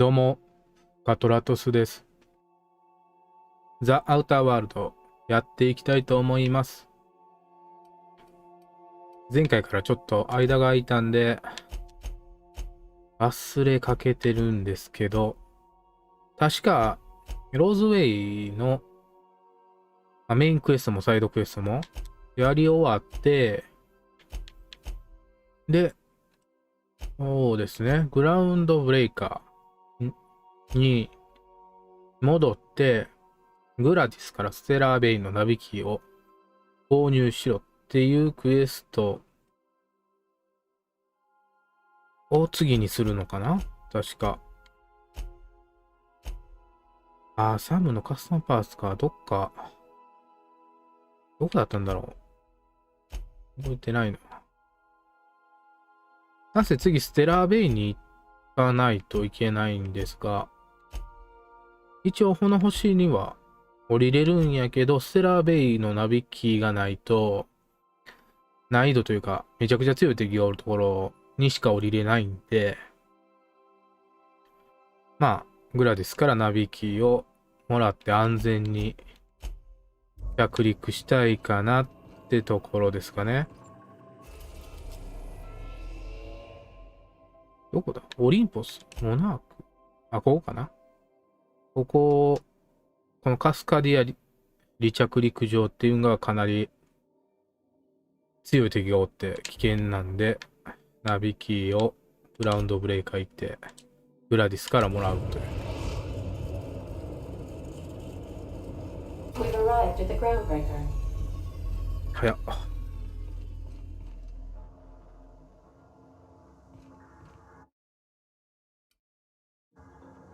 どうも、カトラトスです。ザ・アウターワールドやっていきたいと思います。前回からちょっと間が空いたんで、忘れかけてるんですけど、確か、ローズウェイのメインクエストもサイドクエストもやり終わって、で、そうですね、グラウンドブレイカーに戻って、グラディスからステラーベインのナビキーを購入しろっていうクエストを次にするのかな確か。サムのカスタムパーツか。どこだったんだろう。覚えてないな。なぜ次ステラーベイに行かないといけないんですが、一応この星には降りれるんやけど、ステラーベイのナビキーがないと、難易度というか、めちゃくちゃ強い敵がおるところにしか降りれないんで、グラディスからナビキーをもらって安全に着陸したいかなってところですかね。どこだオリンポスモナークここかなこのカスカディア離着陸場っていうのがかなり強い敵がおって危険なんで、ナビキーをグラウンドブレイカー行って、グラディスからもらうという。早っ。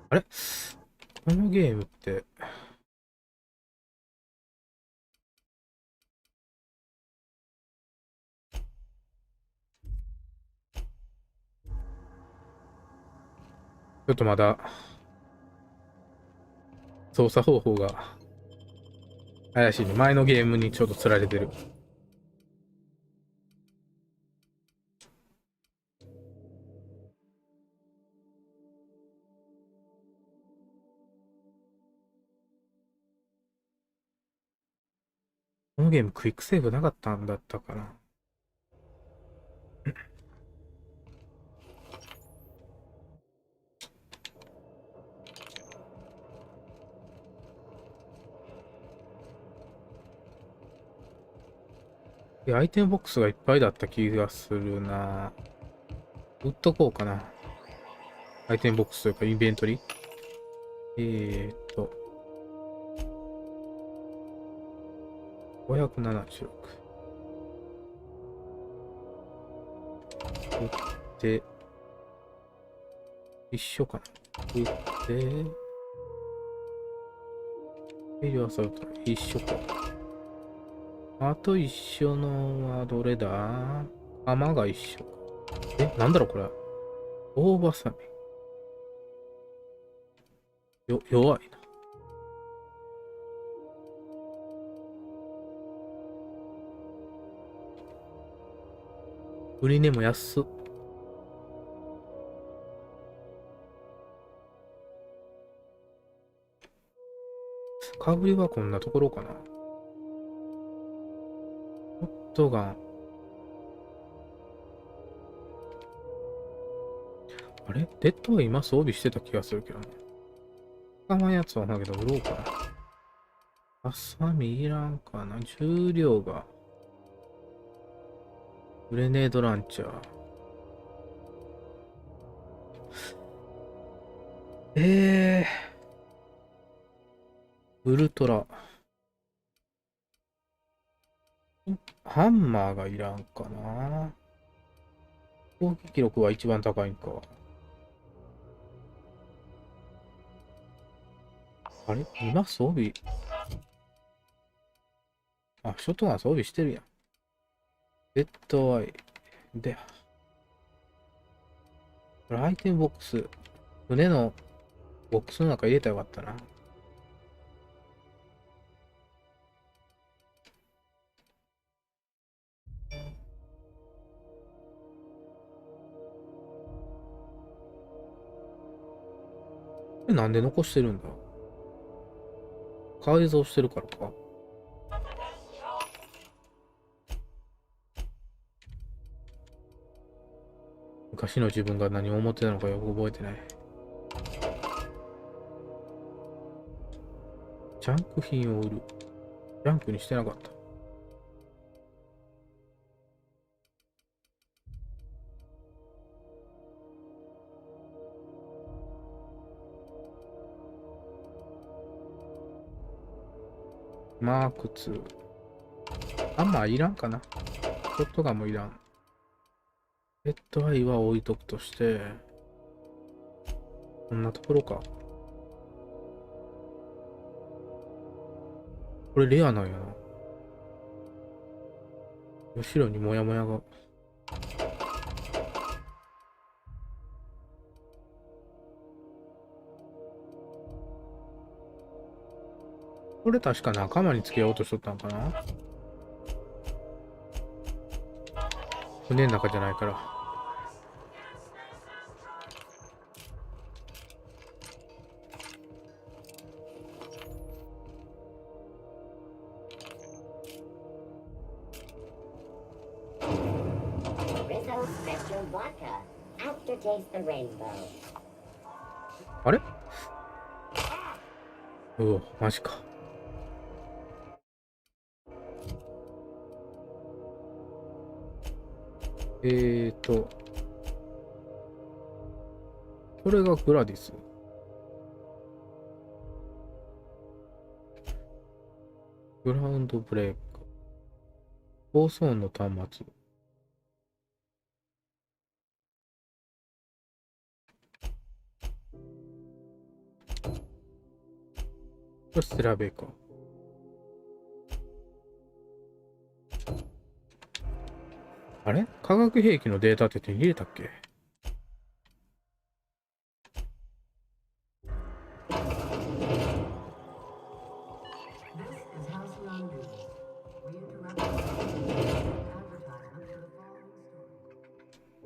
あれこのゲームって、ちょっとまだ操作方法が怪しいね。前のゲームにちょっと釣られてる。このゲームクイックセーブなかったんだったかな。アイテムボックスがいっぱいだった気がするな。売っとこうかな。アイテムボックスというかインベントリ。576。売って、一緒かな。売って、ペリオアサルト一緒か。あと一緒のはどれだ弾が一緒か。なんだろうこれ。大バサミ。弱いな。売り値も安っ。かぶりはこんなところかな。ホットガン。あれデッドは今装備してた気がするけどね。捕まんやつはだけど売ろうかな。ハサミいらんかな。重量が。グレネードランチャー。ウルトラ。ハンマーがいらんかな。攻撃力は一番高いんか。あれ今装備。ショットガン装備してるやん。レッドアイ。で、これアイテムボックス。船のボックスの中入れたらよかったな。なんで残してるんだ？改造してるからか。昔の自分が何を思ってたのかよく覚えてない。ジャンク品を売る。ジャンクにしてなかった。マーク2。あんまいらんかな。ショットガンもいらん。ヘッドアイは置いとくとして、こんなところか。これレアなんやな。後ろにモヤモヤが。これ確か仲間につけようとしとったんかな。船の中じゃないから。あれ？うお、マジか。これがグラディス。グラウンドブレイク。放送音の端末。これステラベーか。あれ？化学兵器のデータって手に入れたっけ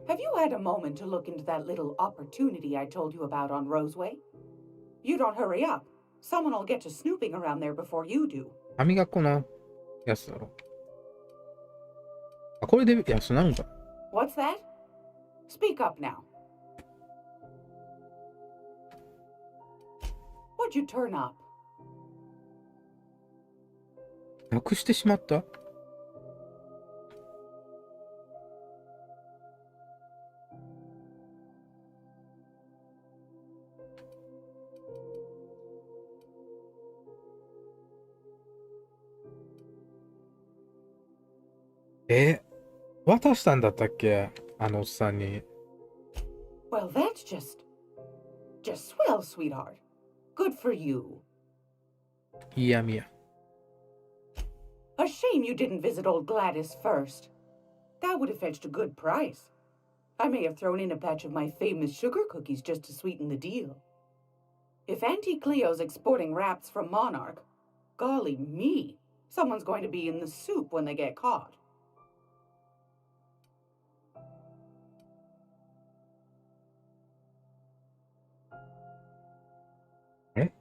？Have you had a moment to look into that little opportunity I told you about on Roseway? You don't hurry up. Someone will get to snooping around there before you do. 歯磨き粉のやつだろ。あ、これで安なのか。What's that? Speak up now. What'd you turn up? なくしてしまった？渡したんだったっけ？あのおっさんに。Well, that's just swell, sweetheart. Good for you. いやみや。A shame you didn't visit old Gladys first. That would have fetched a good price. I may have thrown in a batch of my famous sugar cookies just to sweeten the deal. If Auntie Cleo's exporting wraps from Monarch, golly me, someone's going to be in the soup when they get caught.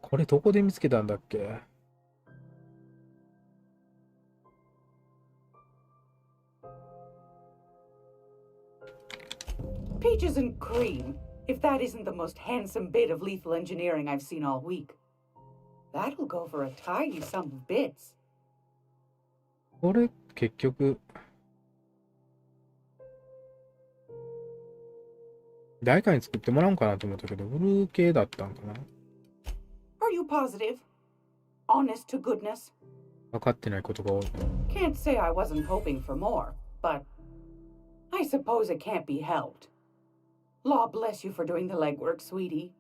これどこで見つけたんだっけ？ Peaches and cream, if that isn't the most handsome bit of lethal engineering I've seen all week. That'll go for a tidy sum of bits. これ結局誰かに作ってもらおうかなと思ったけど、売る系だったんかな。 Are you positive? Honest to goodness? 分かってないことが多い。Can't say I wasn't hoping for more, but I suppose it can't be helped. Law bless you for doing the legwork, sweetie.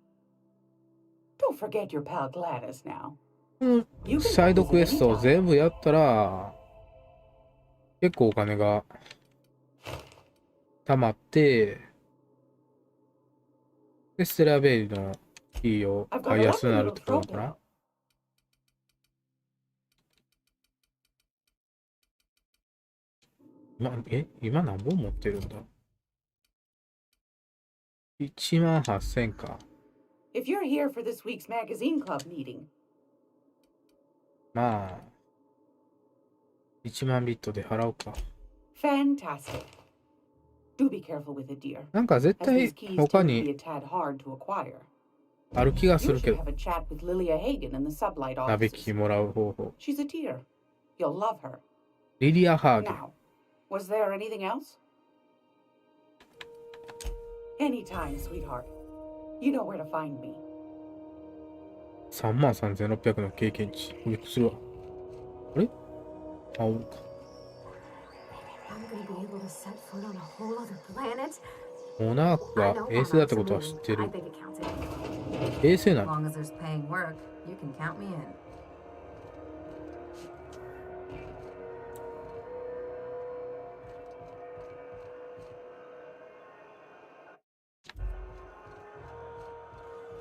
Don't forget your pal Gladys now. サイドクエストを全部やったら、結構お金が貯まって、で、ステラベイのキーを買いやすくなるってことかな。今何本持ってるんだ？ 18,000 か。If you're here for this week's magazine club meeting. まあ、1万ビットで払うか。Fantastic. Do be careful with it, dear. なんか絶 As 対 these keys 他 tend to be に a tad hard to acquire. ある気がす You るけ should ど、 have a chat with Lilia Hagen in the sublight ナビ offices. キもらう方法。She's a dear. You'll love her. リリア・ハーゲン。 Now, was there anything else? Anytime, sweetheart. You know where to find me. 33,600の経験値。びっくりするわ。あれ青か。I'm gonna be able to set foot on a whole other planet. モナークが I know 衛星だってことは Monarch's 知 a って moon. I る。 think it counts in. 衛星な As の？ long as there's paying work, you can count me in.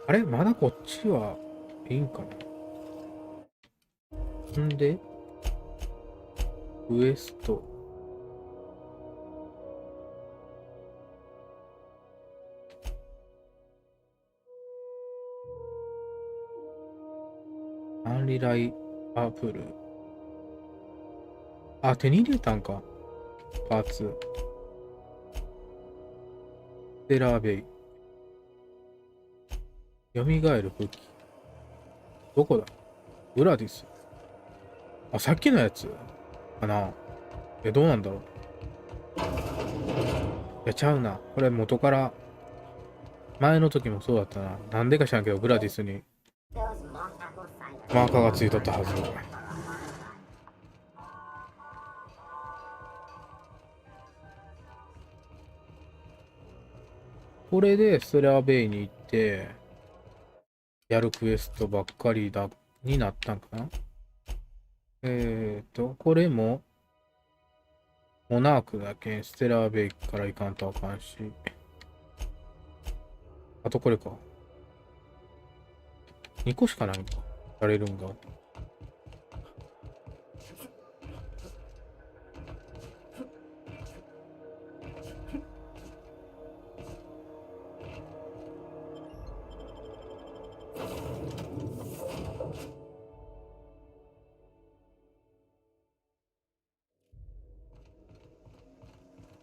あれまだこっちはいいんかな。んで、ウエスト。アンリライアップル。あ、手に入れたんか。パーツ。ステラーベイ。蘇る武器。どこだ？グラディス。あ、さっきのやつかな。どうなんだろう。いや、ちゃうな。これ元から、前の時もそうだったな。なんでか知らんけど、グラディスにマーカーがついとったはず。これでステラーベイに行って、やるクエストばっかりだ、になったんかな。これも、モナークだけステラーベイから行かんとあかんし。あとこれか。2個しかないんか。やれるんが。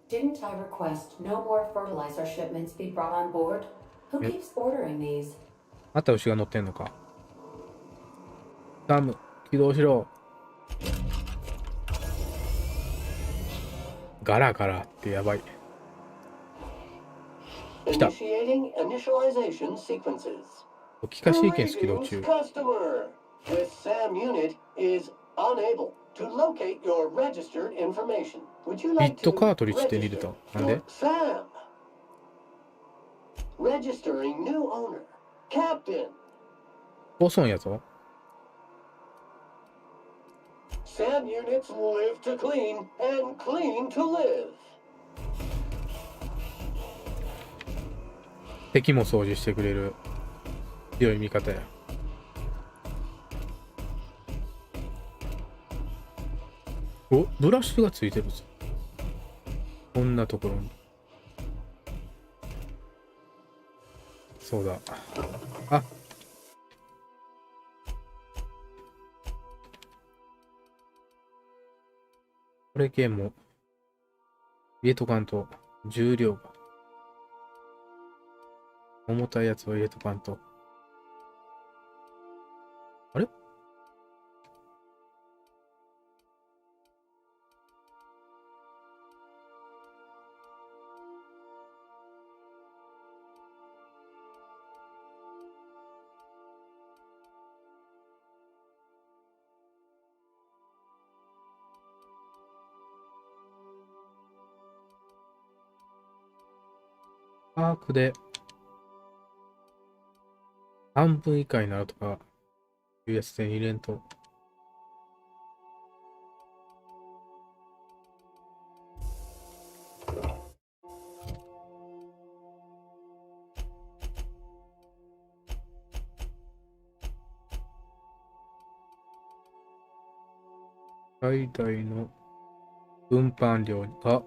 Didn't I request no more fertilizer shipments be brought on board? Who Yep. keeps ordering these? また牛が乗ってんのか。ダム、起動しろ。ガラガラってやばい。来た。 Initiating initialization sequences. 機械シーケンス起動 Greetings, 中。 customer. This SAM unit is unable to locate your registered information. Would you ビッ like ト to カートリッジ手に入れ register た。なんで your SAM? Registering new owner. Captain. 遅いんやぞ。 SAM units live to clean and clean to live. 敵も掃除してくれる強い味方や。お、ブラシがついてるぞ。こんなところに。そうだ。あ、これ系も入れとかんと重量が。重たいやつは入れとかんと。あれ？パークで半分以下になるとかいうやつで入れんと。最大の運搬量が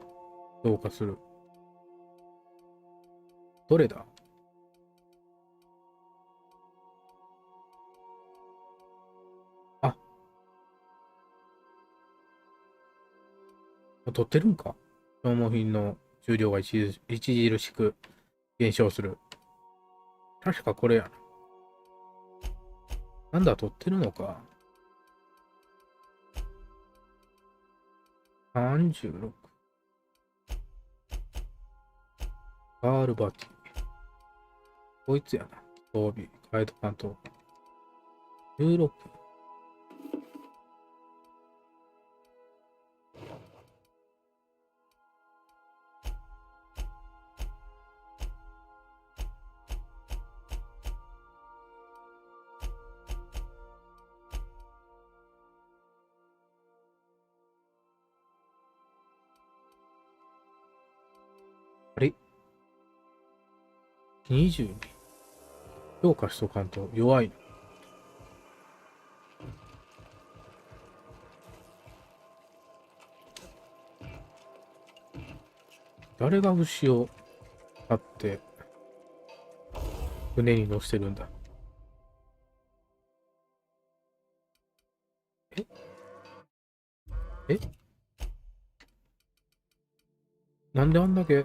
増加する。どれだ？取ってるんか。消耗品の重量が著しく減少する。確かこれや。なんだ、取ってるのか。36。ガールバティ。こいつやな。装備、ガイド関東。16。あれ ?22。強化しとかんと弱いな。誰が牛を買って船に乗せてるんだ。ええなんであんだけ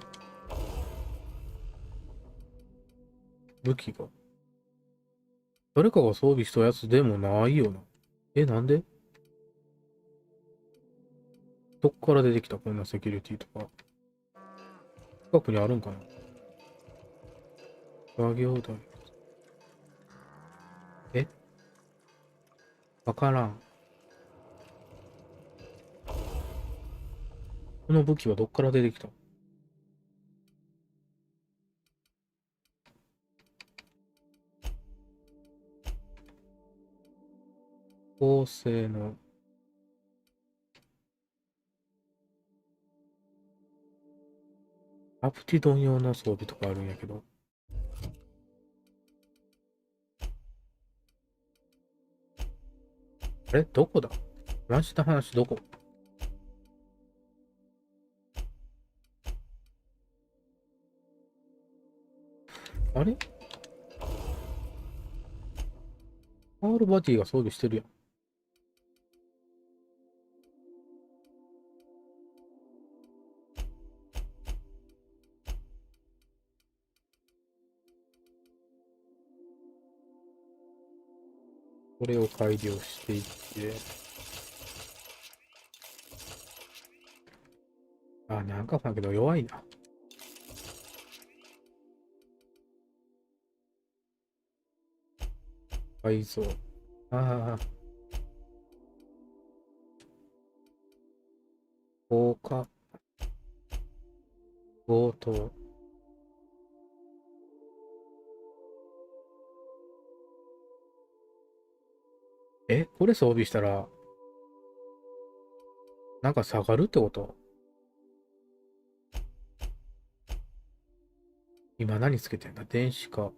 武器が誰かが装備したやつでもないよな。なんでどっから出てきたこんなセキュリティとか。近くにあるんかな。作業台。わからん。この武器はどっから出てきた。高性能。アプティドン用の装備とかあるんやけど。あれどこだマジな話どこ。あれパールバディが装備してるやん。これを改良していって。なんかだけど弱いな。改造。放火。強盗。これ装備したら、なんか下がるってこと。今何つけてんだ電子化。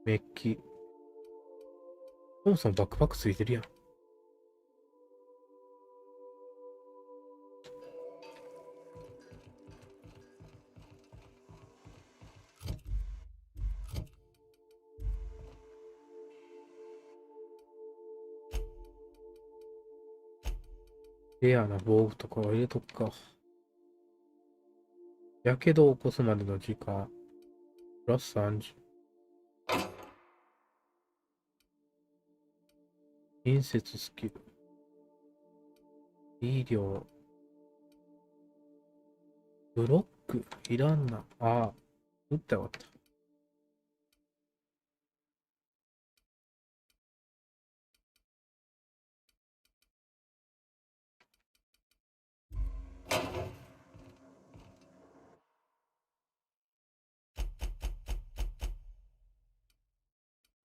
メッキ。そもそもバックパックついてるやん。レアな防具とかは入れとくか。やけどを起こすまでの時間。プラス30。隣接スキル。医療。ブロック。いらんな。打ったよかった。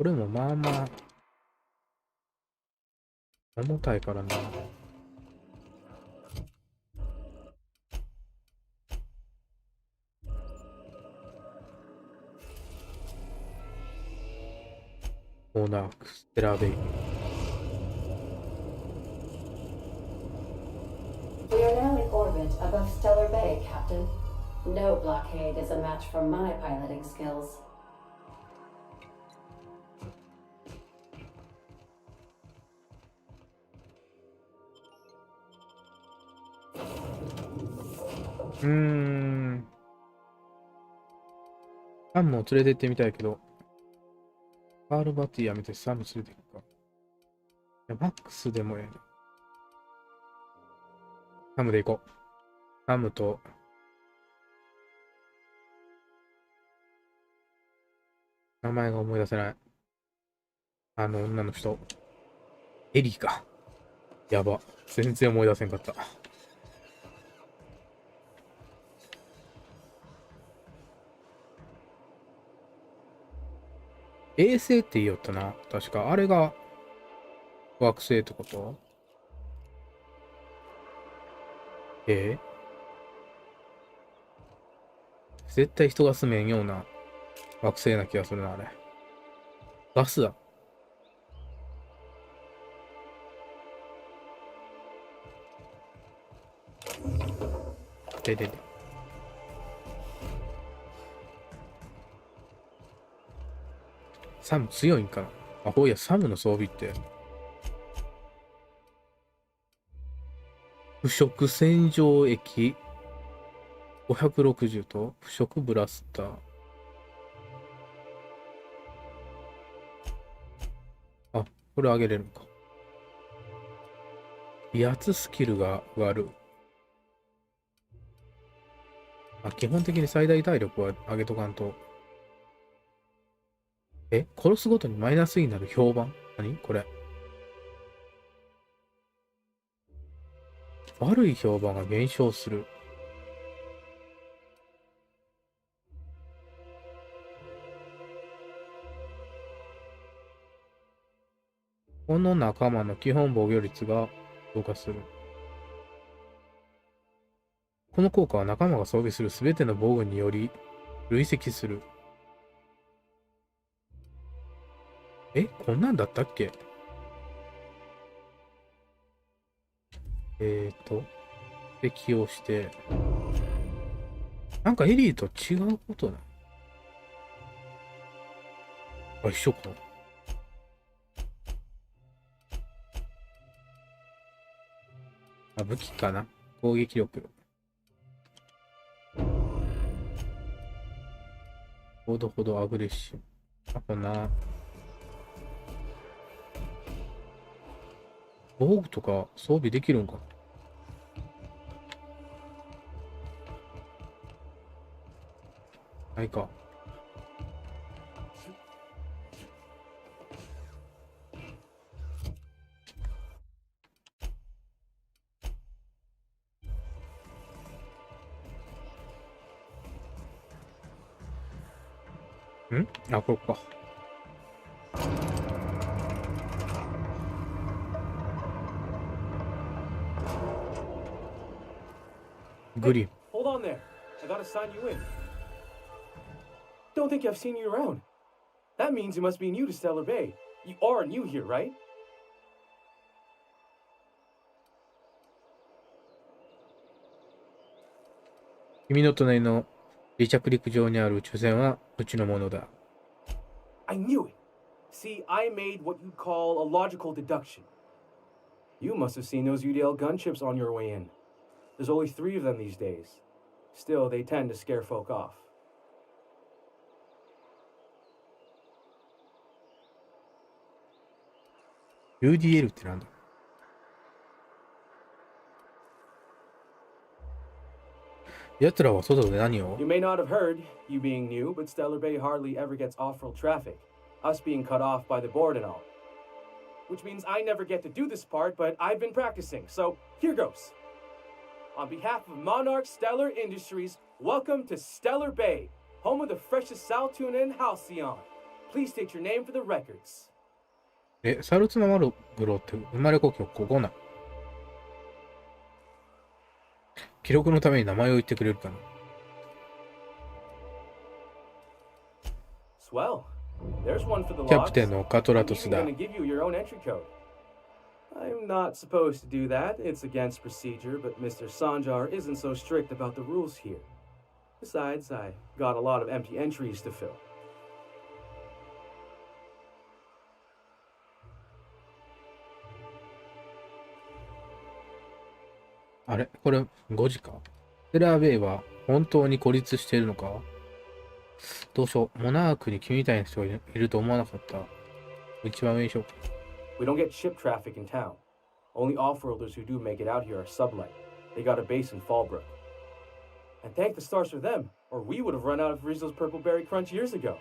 これもまあまあ、重たいからな。モナーク、ステラベイ。We are now in orbit above Stellar Bay, Captain. No blockade is a match for my piloting skills. サムを連れて行ってみたいけど、カールバティやめてサム連れて行くか。いや、マックスでもええな。サムで行こう。サムと、名前が思い出せない。あの女の人。エリーか。やば。全然思い出せんかった。衛星って言いよったな。確か。あれが惑星ってこと？絶対人が住めんような惑星な気がするな、あれ。ガスだ。で。サム強いんかな。あ、ほういや、サムの装備って。腐食洗浄液560と腐食ブラスター。あ、これ上げれるのか。威圧スキルが上がる。あ、基本的に最大体力は上げとかんと。殺すごとにマイナスになる評判？何これ。悪い評判が減少する。この仲間の基本防御率が増加する。この効果は仲間が装備するすべての防具により累積する。こんなんだったっけ？適用して。なんかエリーと違うことな。あ、一緒か。あ、武器かな。攻撃力。ほどほどアグレッシブ。あ、こんな。防具とか装備できるんかな。ないか。あ、これか。グリーン。 Hold on there. I gotta sign you in. Don't think I've seen you around. That means you must be new to Stellar Bay. You are new here, right? 君の隣の離着陸場にある宇宙船はうちのものだ。I knew it. See, I made what you'd call a logical deduction. You must have seen those UDL gunships on your way in. There's only 3 of them these days. Still, they tend to scare folk off. UDL ってなんだ？奴らは外で何を？ You may not have heard, you being new, but Stellar Bay hardly ever gets off-world traffic. Us being cut off by the board and all. Which means I never get to do this part, but I've been practicing, so here goes. On behalf of Monarch Stellar Industries, welcome to Stellar Bay, home of the freshest sal tuna in Halcyon. Please state your name for the records. サルツママルグロって生まれ故郷ここな。記録のために名前を言ってくれるかな。Swell. There's one for the キャ logs. プテンのカトラトス I'm だ。 even gonna give you your own entry code. I'm not supposed to do that. It's against procedure, but Mr. Sanjar isn't so strict about the rules here. Besides, I got a lot of empty entries to fill. あれこれ5時か。ステラーベイは本当に孤立しているのか？どうしよう。モナークに君みたいな人がいると思わなかった。一番上にしよう。We don't get ship traffic in town. Only off-worlders who do make it out here are sublight. They got a base in Fallbrook. And thank the stars for them, or we would have run out of Rizzo's Purple Berry Crunch years ago.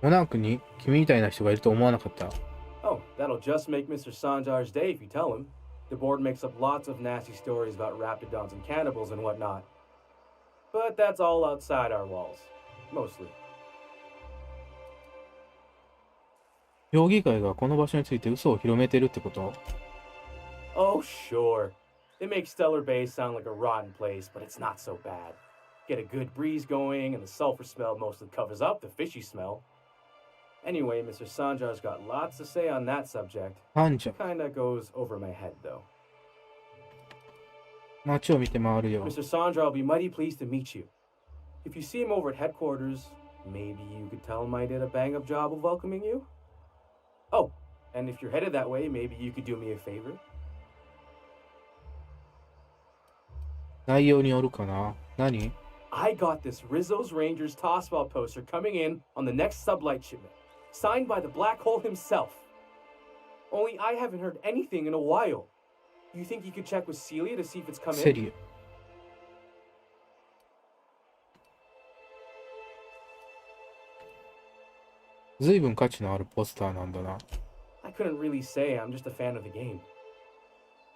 モナークに君みたいな人がいると思わなかった。Oh, that'll just make Mr. Sanjar's day if you tell him. The board makes up lots of nasty stories about raptidons and cannibals and whatnot. But that's all outside our walls. Mostly. 評議会がこの場所について嘘を広めてるってこと？ Oh, sure. They make Stellar Bay sound like a rotten place, but it's not so bad. Get a good breeze going, and the sulfur smell mostly covers up the fishy smell. Anyway, Mr. Sanjar's got lots to say on that subject. パンジャ。 Kinda goes over my head, though. 街を見て回るよ。 Mr. Sandra, I'll be mighty pleased to meet you. If you see him over at headquarters, maybe you could tell him I did a bang-up job of welcoming you? Oh, and if you're headed that way, maybe you could do me a favor? 内容によるかな。何？ I got this Rizzo's Rangers tossball poster coming in on the next sublight shipment, signed by the Black Hole himself. Only I haven't heard anything in a while. You think you could check with Celia to see if it's come セ in? リア。ずいぶん価値のあるポスターなんだな。 I couldn't really say. I'm just a fan of the game.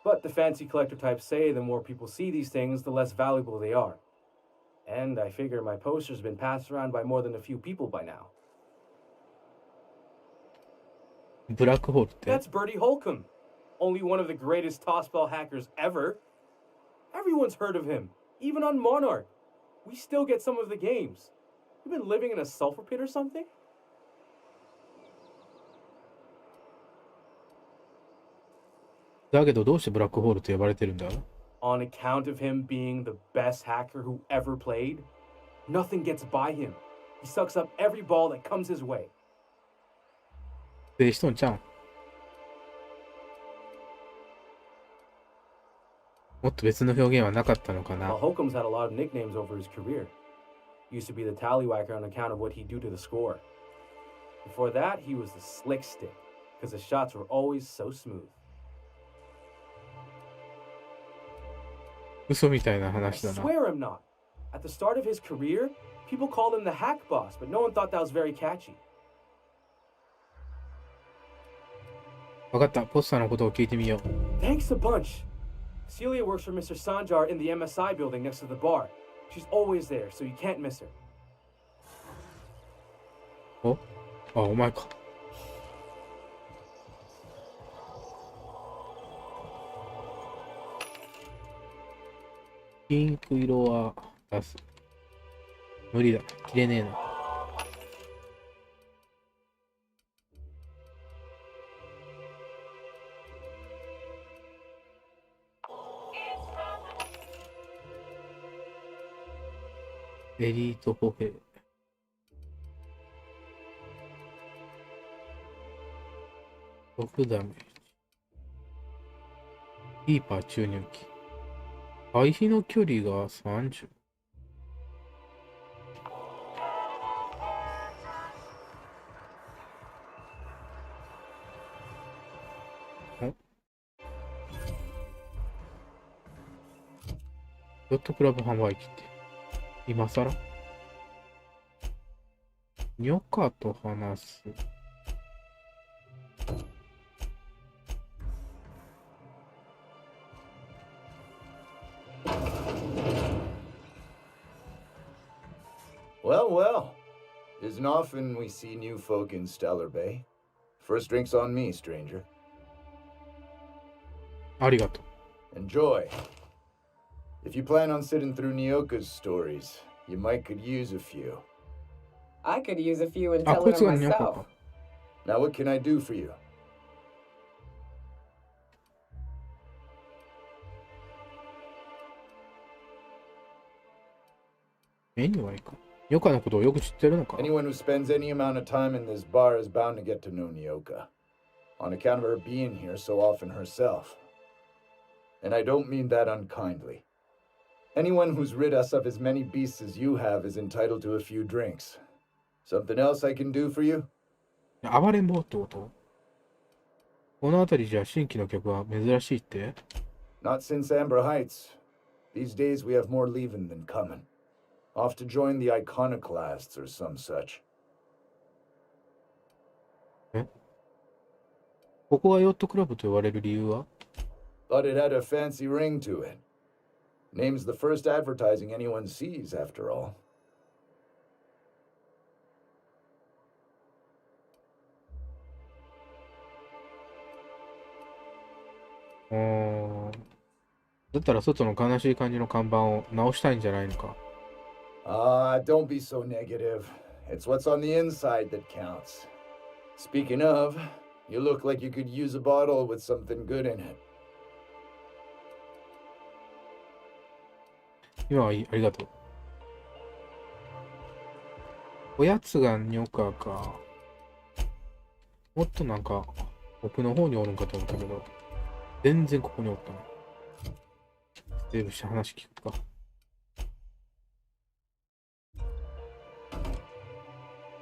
But the fancy collector types say the more people see these things, the less valuable they are. And I figure my poster's been passed around by more than a few people by now. ブラックホールって？ That's Bertie Holcomb, only one of the greatest tossball hackers ever. Everyone's heard of him, even on Monarch. We still get some of the games. You've been living in a sulfur pit or something? だけどどうしてブラックホールと呼ばれてるんだ？ On account of him being the best hacker who ever played, nothing gets by him. He sucks up every ball that comes his way. でしとんちゃん。もっと別の表現はなかったのかな。 Well, Holcomb's had a lot of nicknames over his career. Used to be the tallywhacker on account of what he'd do to the score. Before that, he was the slick stick, because his shots were always so smooth. 嘘みたいな I 話だな。 swear I'm not. At the start of his career, people called him the hack boss, but no one thought that was very catchy. わかった。ポスターのことを聞いてみよう。 Thanks a bunch. Celia works for Mr. Sanjar in the MSI building next to the bar. She's always there, so you can't miss her. お？あ、お前か。ピンク色は出す。無理だ。切れねえな。エリート歩兵。6ダメージ。キーパー注入機。回避の距離が30。ヨットクラブ販売機って今更ニョカと話す。Well, well. Isn't often we see new folk in Stellar Bay. First drink's on me, stranger. ありがとう。 Enjoy. If you plan on sitting through Nyoka's stories, you might could use a few. I could use a few and あ、 tell こい it つが on ニョカ myself. か。 Now what can I do for you? 絵にはいいか。ニョカのことをよく知ってるのか。 Anyone who spends any amount of time in this bar is bound to get to know Nyoka, on account of her being here so often herself. And I don't mean that unkindly. Anyone who's rid us of as many beasts as you have is entitled to a few drinks. Something else I can do for you? 暴れん坊ってこと？この辺りじゃ新規の客は珍しいって？ Not since Amber Heights. These days we have more leaving than coming. Off to join the iconoclasts or some such. ここがヨットクラブと呼ばれる理由は？ But it had a fancy ring to it. Name's the first advertising anyone sees, after all. だったら外の悲しい感じの看板を直したいんじゃないのか。Don't be so negative. It's what's on the inside that counts. Speaking of, you look like you could use a bottle with something good in it. 今はいい、ありがとう。おやつがニョカか。もっとなんか奥の方におるんかと思ったけど、全然ここにおったな。セーブして話聞くか。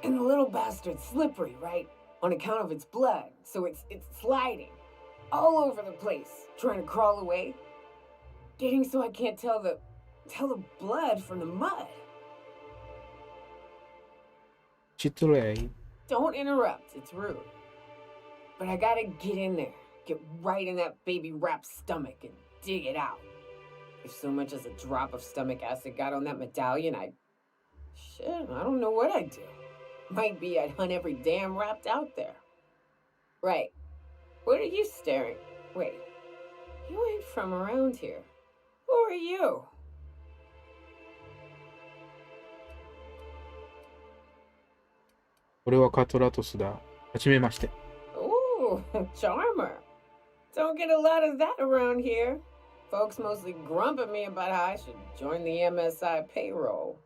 And the little bastard's slippery, right? On account of its blood, so it's sliding all over the place, trying to crawl away, getting so I can't tell the blood from the mud. 失礼。 Don't interrupt, it's rude. But I gotta get in there, get right in that baby rap's stomach and dig it out. If so much as a drop of stomach acid got on that medallion, I don't know what I'd do. Might be I'd hunt every damn rapt out there. Right. What are you staring? Wait. You ain't from around here. Who are you? 俺はカトラトスだ。はじめまして。Ooh, charmer. Don't get a lot of that around here. Folks mostly grump at me about how I should join the MSI payroll.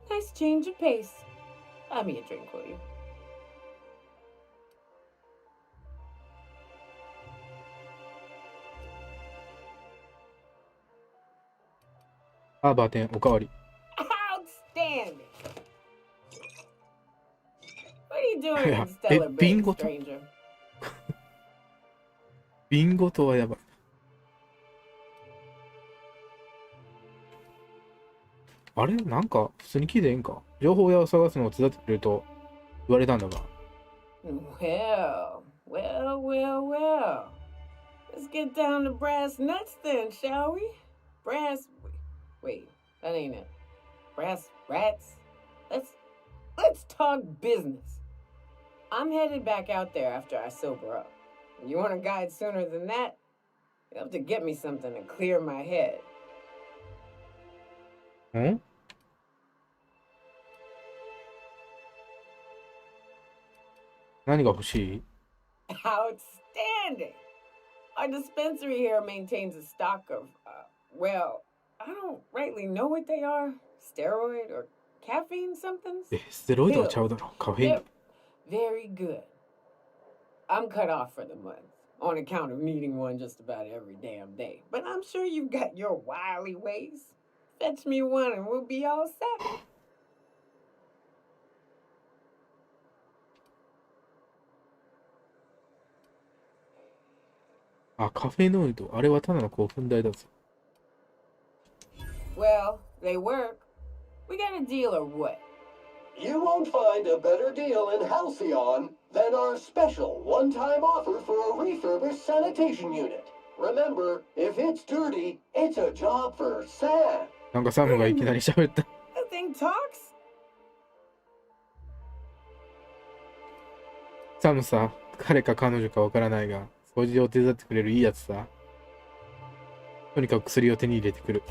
Nice change of pace. Buy me a drink, will you? バーテンおかわり。 Outstanding. What are you doing in Stellar え、 Bay, 瓶ごと stranger? 瓶ごとはやばい。あれなんか普通に聞いてええんか？情報屋を探すのを手伝ってくれると言われたんだが。Well. Let's get down to brass nuts then, shall we? Wait, that ain't it. Brass rats? Let's talk business. I'm headed back out there after I sober up. You want a guide sooner than that? You'll have to get me something to clear my head. ん？何が欲しい？ Outstanding! Our dispensary here maintains a stock of, well, I don't rightly know what they are. Steroid or caffeine somethings? ステロイドはちゃうだろ。カフェイン。 Very good. I'm cut off for the month on account of needing one just about every damn day. But I'm sure you've got your wily ways. Fetch me one and we'll be all set. あ、カフェノイド。あれはただの興奮剤だぞ。Well, they work. We got a deal or what? You won't find a better deal in Halcyon than our special one-time offer for a refurbished sanitation unit. Remember, if it's dirty, it's a job for Sam. なんかサムがいきなり喋った。That thing talks? サムさ、彼か彼女かわからないが、掃除を手伝ってくれるいいやつさ。とにかく薬を手に入れてくる。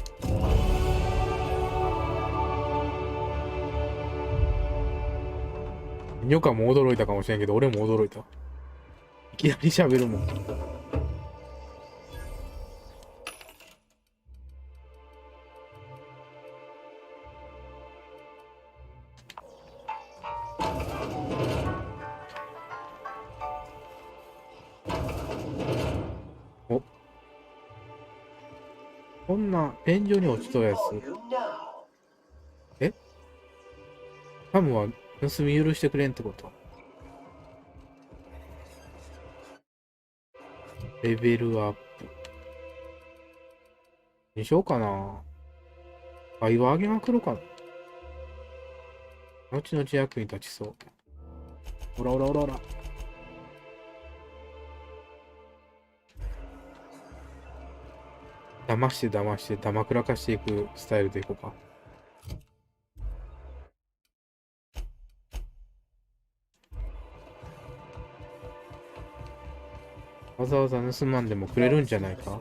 ニョカも驚いたかもしれんけど、俺も驚いた。いきなり喋るもん。お、こんな天井に落ちとるやつ。 Call you now. えハムは盗み許してくれんってこと？レベルアップにしようかな。会話上げまくろうかな。後々役に立ちそう。ほらほらほらほら。騙して騙してだまくらかしていくスタイルでいこうか。わざわざ盗まんでもくれるんじゃないか。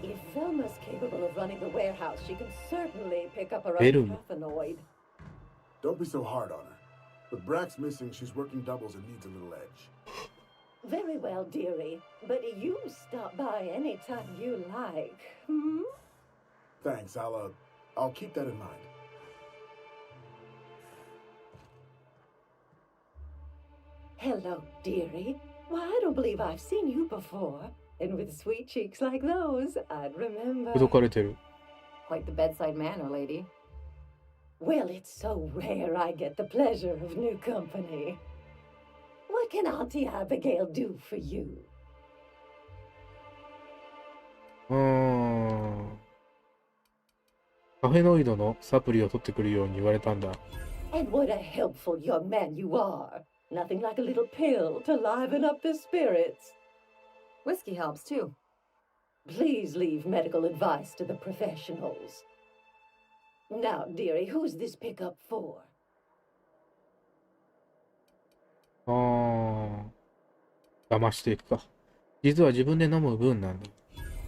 If Velma's capable of running the warehouse, she can certainly pick up her own Verum. paranoid. Don't be so hard on her. With Brack's missing, she's working doubles and needs a little edge. Very well, dearie. But you stop by any time you like. Hmm? Thanks, I'll keep that in mind. Hello, dearie. Why, I don't believe I've seen you before. And with sweet cheeks like those, I'd remember. 口説かれてる。 Quite the bedside manner, lady. Well, it's so rare I get the pleasure of new company. What can Auntie Abigail do for you? カフェノイドのサプリを取ってくるように言われたんだ。 And what a helpful young man you are. Nothing like a little pill to liven up the spirits. Whiskey helps too. Please leave medical advice to the professionals. Now, dearie, who's this pickup for? 騙していくか。実は自分で飲む分なんだ。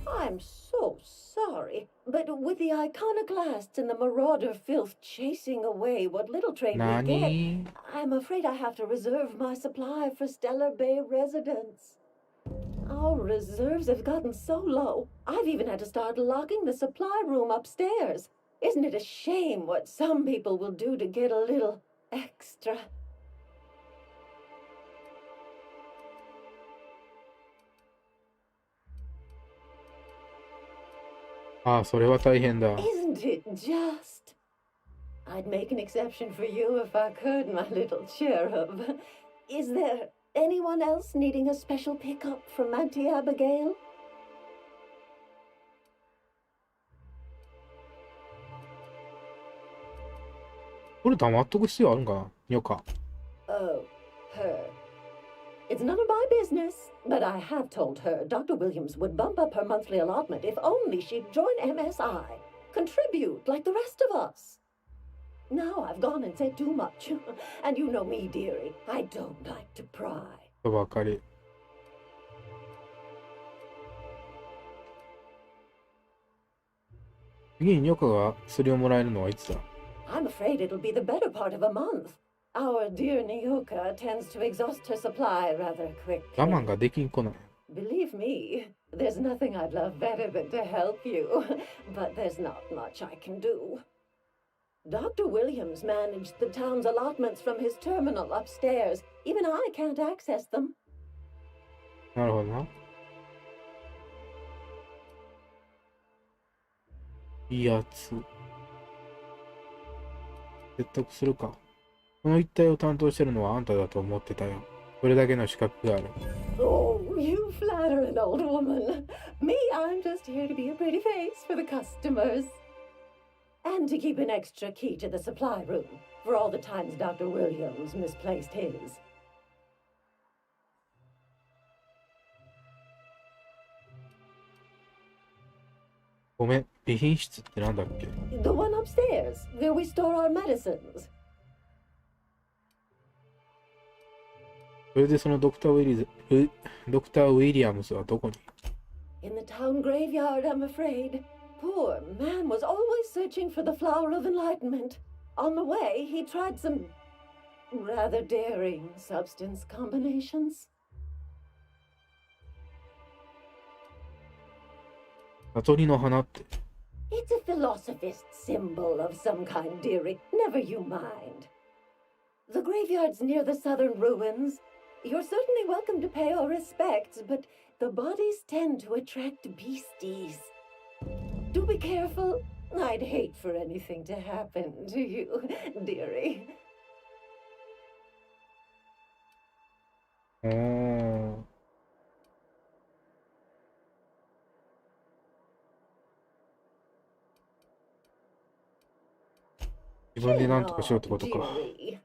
I'm so sorry, but with the iconoclasts and the marauder filth chasing away what little trade we get, 何？ I'm afraid I have to reserve my supply for Stellar Bay residents. Our reserves have gotten so low, I've even had to start locking the supply room upstairs. Isn't it a shame what some people will do to get a little extra? それは大変だ。 Isn't it just? I'd make an exception for you if I could, my little cherub. Is there anyone else needing a special pickup from Auntie Abigail? これ黙っとく必要あるんかな？よか。 Oh, her. It's none of my business, but I have told her Dr. Williams would bump up her monthly allotment if only she'd join MSI. Contribute like the rest of us. Now I've gone and said too much. And you know me, dearie. I don't like to pry. とばかり。次にニョカが薬をもらえるのはいつだ？ I'm afraid it'll be the better part of a month. Our dear Nyoka tends to exhaust her supply rather 我 quickly. 慢ができんこない。 Believe me, there's nothing I'd love better than to help you. But there's not much I can do. Dr. Williams managed the town's allotments from his terminal upstairs. Even I can't access them. なるほどな。いいやつ。説得するか。この一帯を担当してるのはあんただと思ってたよ。それだけの資格がある。 Oh, you flatter an old woman. Me, I'm just here to be a pretty face for the customers. And to keep an extra key to the supply room for all the times Dr. Williams misplaced his. ごめん、備品室ってなんだっけ？ The one upstairs, where we store our medicines. それでそのドクター・ウィリアムスはどこに？ In the town graveyard, I'm afraid. Poor man was always searching for the flower of enlightenment. On the way, he tried some rather daring substance combinations. 悟りの花って。 It's a philosophist symbol of some kind, dearie. Never you mind. The graveyard's near the southern ruins. You're certainly welcome to pay our respects, but the bodies tend to attract beasties. Do be careful. I'd hate for anything to happen to you, dearie. おー。自分でなんとかしようってことか。Dearie.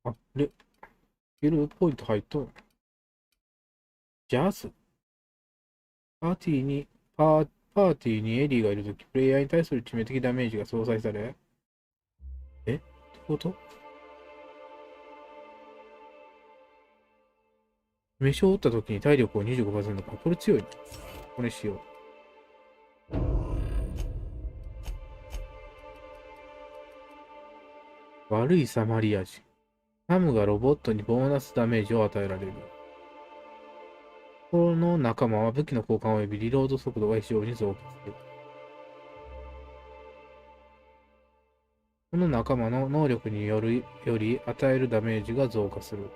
あれ、ギルポイント入っとる。ジャズパーティーにエリーがいるとき、プレイヤーに対する致命的ダメージが相殺され、ってこと飯を打ったときに体力を 25% か。これ強いね。これしよう。悪いサマリア人。サムがロボットにボーナスダメージを与えられる。この仲間は武器の交換及びリロード速度が非常に増加する。この仲間の能力により与えるダメージが増加する。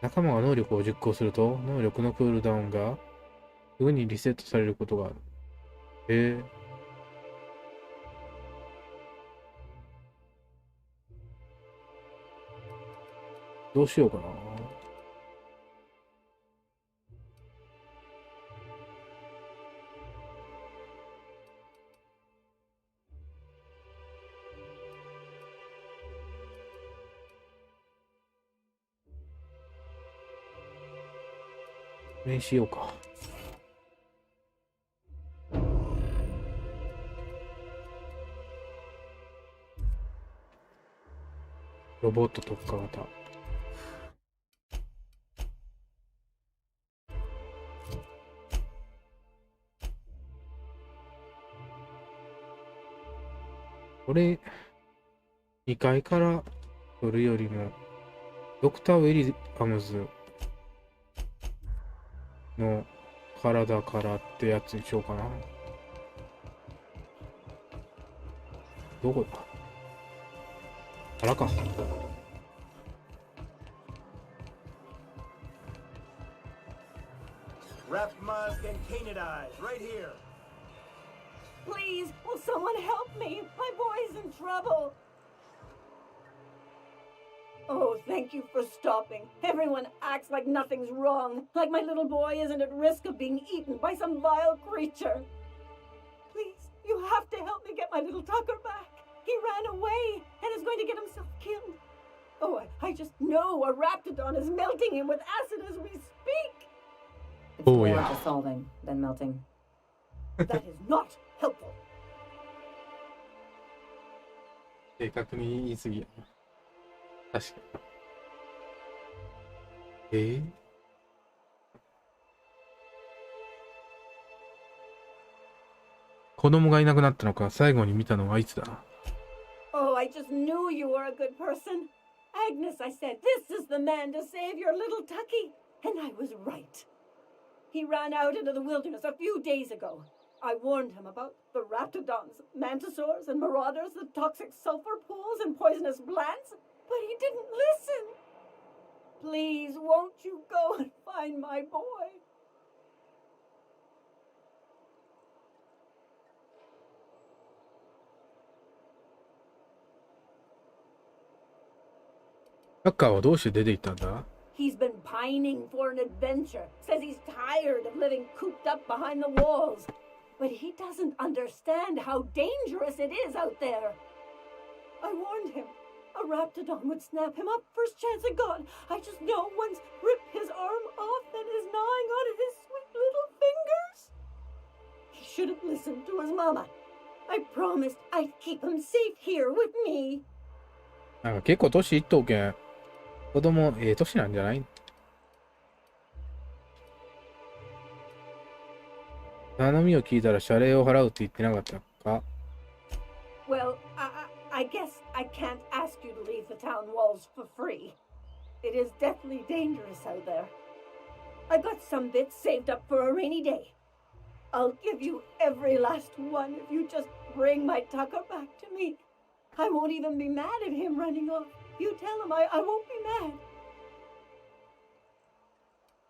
仲間が能力を実行すると、能力のクールダウンがすぐにリセットされることがある。どうしようかな。これにしようか。ロボット特化型。これ、2階から取るよりも、ドクター・ウィリアムズの体からってやつにしようかな。どこだ？あらか。Wrapped musk and canid eyes, right here. Please, will someone help me? My boy's in trouble. Oh, thank you for stopping. Everyone acts like nothing's wrong, like my little boy isn't at risk of being eaten by some vile creature. Please, you have to help me get my little Tucker back. He ran away and is going to get himself killed. Oh, I just know a raptidon is melting him with acid as we speak. It's more dissolving than melting. That is not helpful. 正確に言い過ぎやな。確かに。子供がいなくなったのか、最後に見たのはいつだ？ Oh, I just knew you were a good person. Agnes, I said, this is the man to save your little Tucky. And I was right. He ran out into the wilderness a few days ago. I warned him about the raptidons, mantisaurs, and marauders, the toxic sulfur pools, and poisonous plants, but he didn't listen. Please, won't you go and find my boy? Tucker はどうして出て行ったんだ？ He's been pining for an adventure. Says he's tired of living cooped up behind the walls. But he doesn't understand how dangerous it is out there. I warned him. A raptidon would snap him up first chance it got. I just know once ripped his arm off and is gnawing on his sweet little fingers. He should have listened to his mama. I promised I'd keep him safe here with me. なんか結構年いっとうけん。子供、年なんじゃない？頼みを聞いたら謝礼を払うって言ってなかったか？ Well, I guess I can't ask you to leave the town walls for free. It is deathly dangerous out there. I got some bits saved up for a rainy day. I'll give you every last one if you just bring my Tucker back to me. I won't even be mad at him running off. You tell him I won't be mad.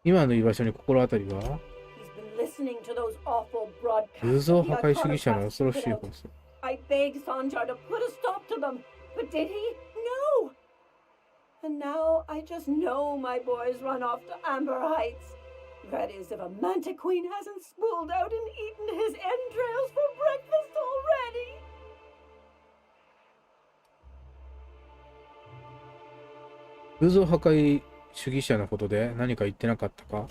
今の居場所に心当たりは？ He's been listening to those awful broadcasts. 偶像破壊主義者の恐ろしい放送。I begged Sanjar to put a stop to them, but did he? No! And now I just know my boys run off to Amber Heights. That is, if a Manta Queen hasn't spooled out and eaten his entrails for breakfast already. 偶像破壊主義者のことで何か言ってなかったか？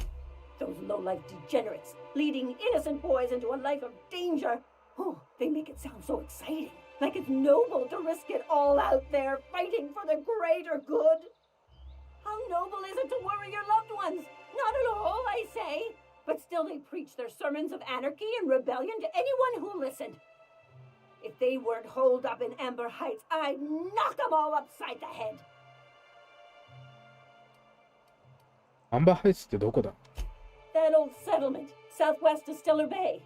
Those low-life degenerates, leading innocent boys into a life of danger. Oh, they make it sound so exciting. Like it's noble to risk it all out there, fighting for the greater good. How noble is it to worry your loved ones? Not at all, I say. But still they preach their sermons of anarchy and rebellion to anyone who listened. If they weren't holed up in Amber Heights, I'd knock them all upside the head. アンバーハイツってどこだ？ That old settlement, southwest of Stellar Bay.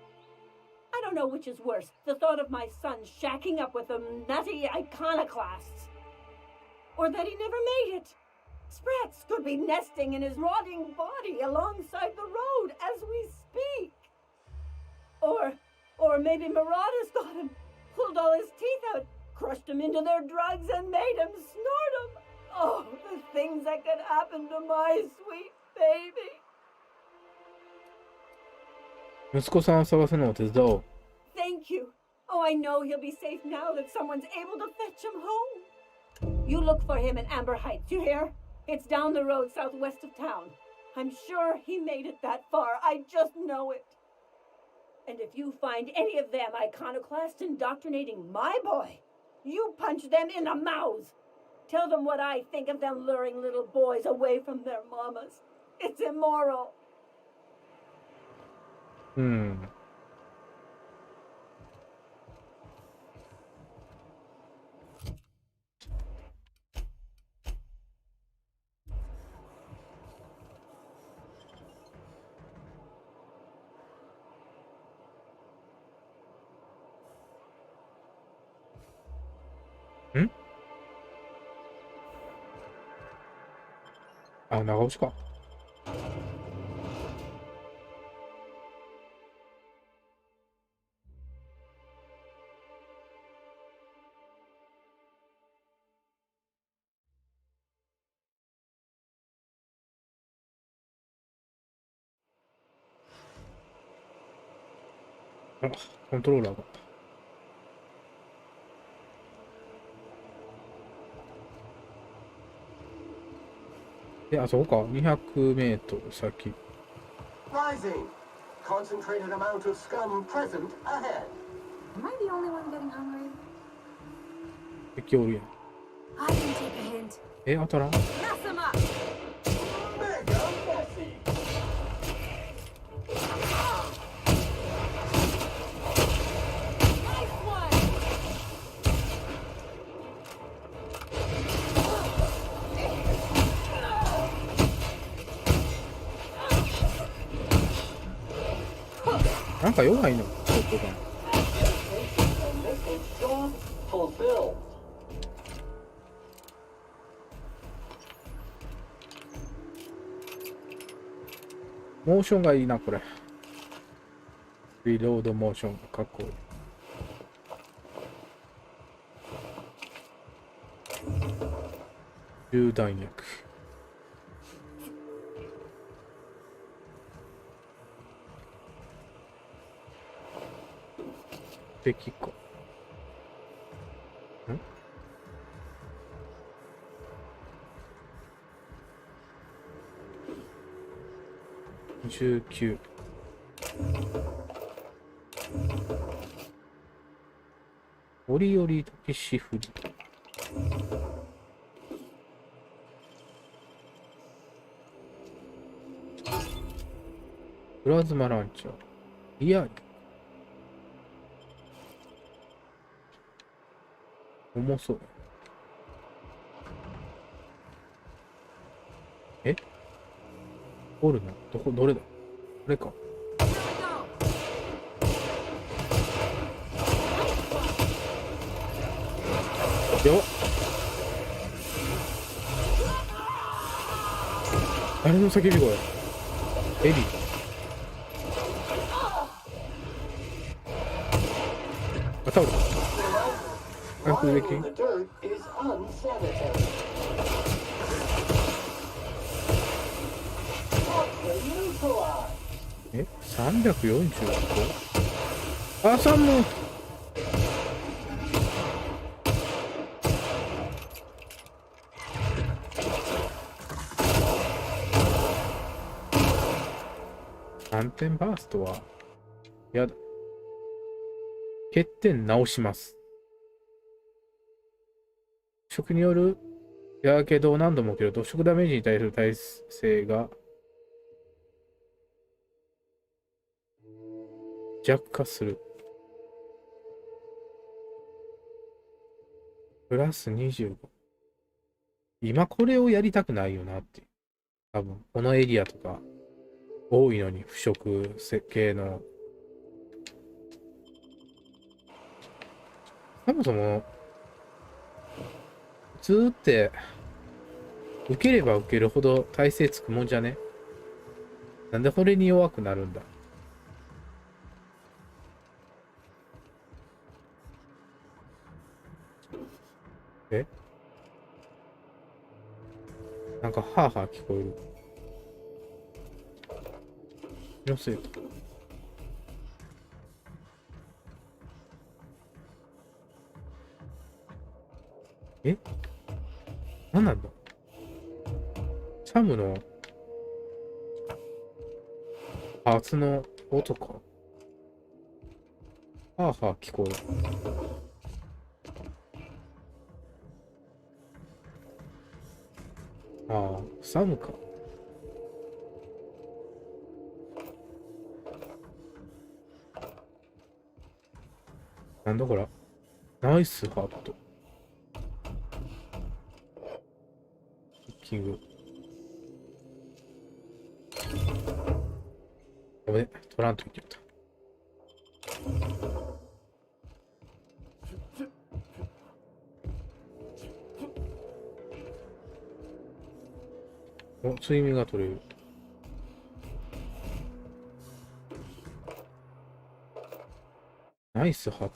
I don't know which is worse, the thought of my son shacking up with them nutty iconoclasts, or that he never made it. Sprats could be nesting in his rotting body alongside the road as we speak. Or maybe Marauders got him, pulled all his teeth out, crushed him into their drugs and made him snort them. Oh, the things that could happen to my sweet baby. 息子さんを探すのを手伝おう。 Thank you. Oh, I know he'll be safe now that someone's able to fetch him home. You look for him in Amber Heights, you hear? It's down the road southwest of town. I'm sure he made it that far. I just know it. And if you find any of them iconoclasts indoctrinating my boy, you punch them in the mouths. Tell them what I think of them luring little boys away from their mamas. It's immoral. あ、長押しか。あ、コントローラーが。で、あそこか、200メートル先。Rising. Concentrated amount of scum present ahead. Am I the only one getting hungry? 敵おるやん。 I can take a hint. え、当たらん？ Mess him up! Mega messy. なんか弱いの、ここが。モーションがいいな、これ。リロードモーションがかっこいい。銃弾薬。敵か。19。折々時し振り。プラズマランチャー。リアル。重そう。え？おるな。どれだ？これか。よっ。あれの叫び声。エリ。あ、倒れた。回復できん？え 345？ あ、3問。3点バーストはやだ。欠点直します。食によるやけどを何度も受けると食ダメージに対する耐性が弱化する。プラス25。今これをやりたくないよなっていう。多分このエリアとか多いのに腐食系の。そもそも普通って受ければ受けるほど耐性つくもんじゃね？なんでこれに弱くなるんだ？え？なんかハーハー聞こえる。気のせいか。え？何なんだ？チャムのパーツの音か。ハーハー聞こえる。ああ、サムか。なんだこら。ナイスハート。キング。やべ、取らんといけた。お、睡眠が取れる。ナイスハット。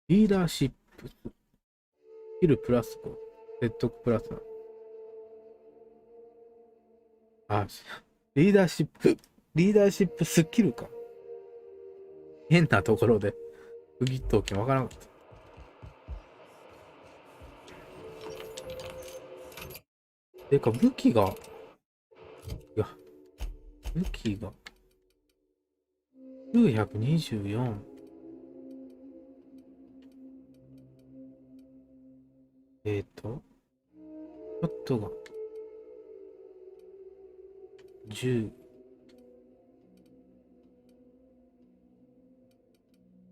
リーダーシップ。スキルプラス5。説得プラスな。あ、リーダーシップスキルか。変なところで区切っておきわからなかった。てか武器が924。ちょっとが10。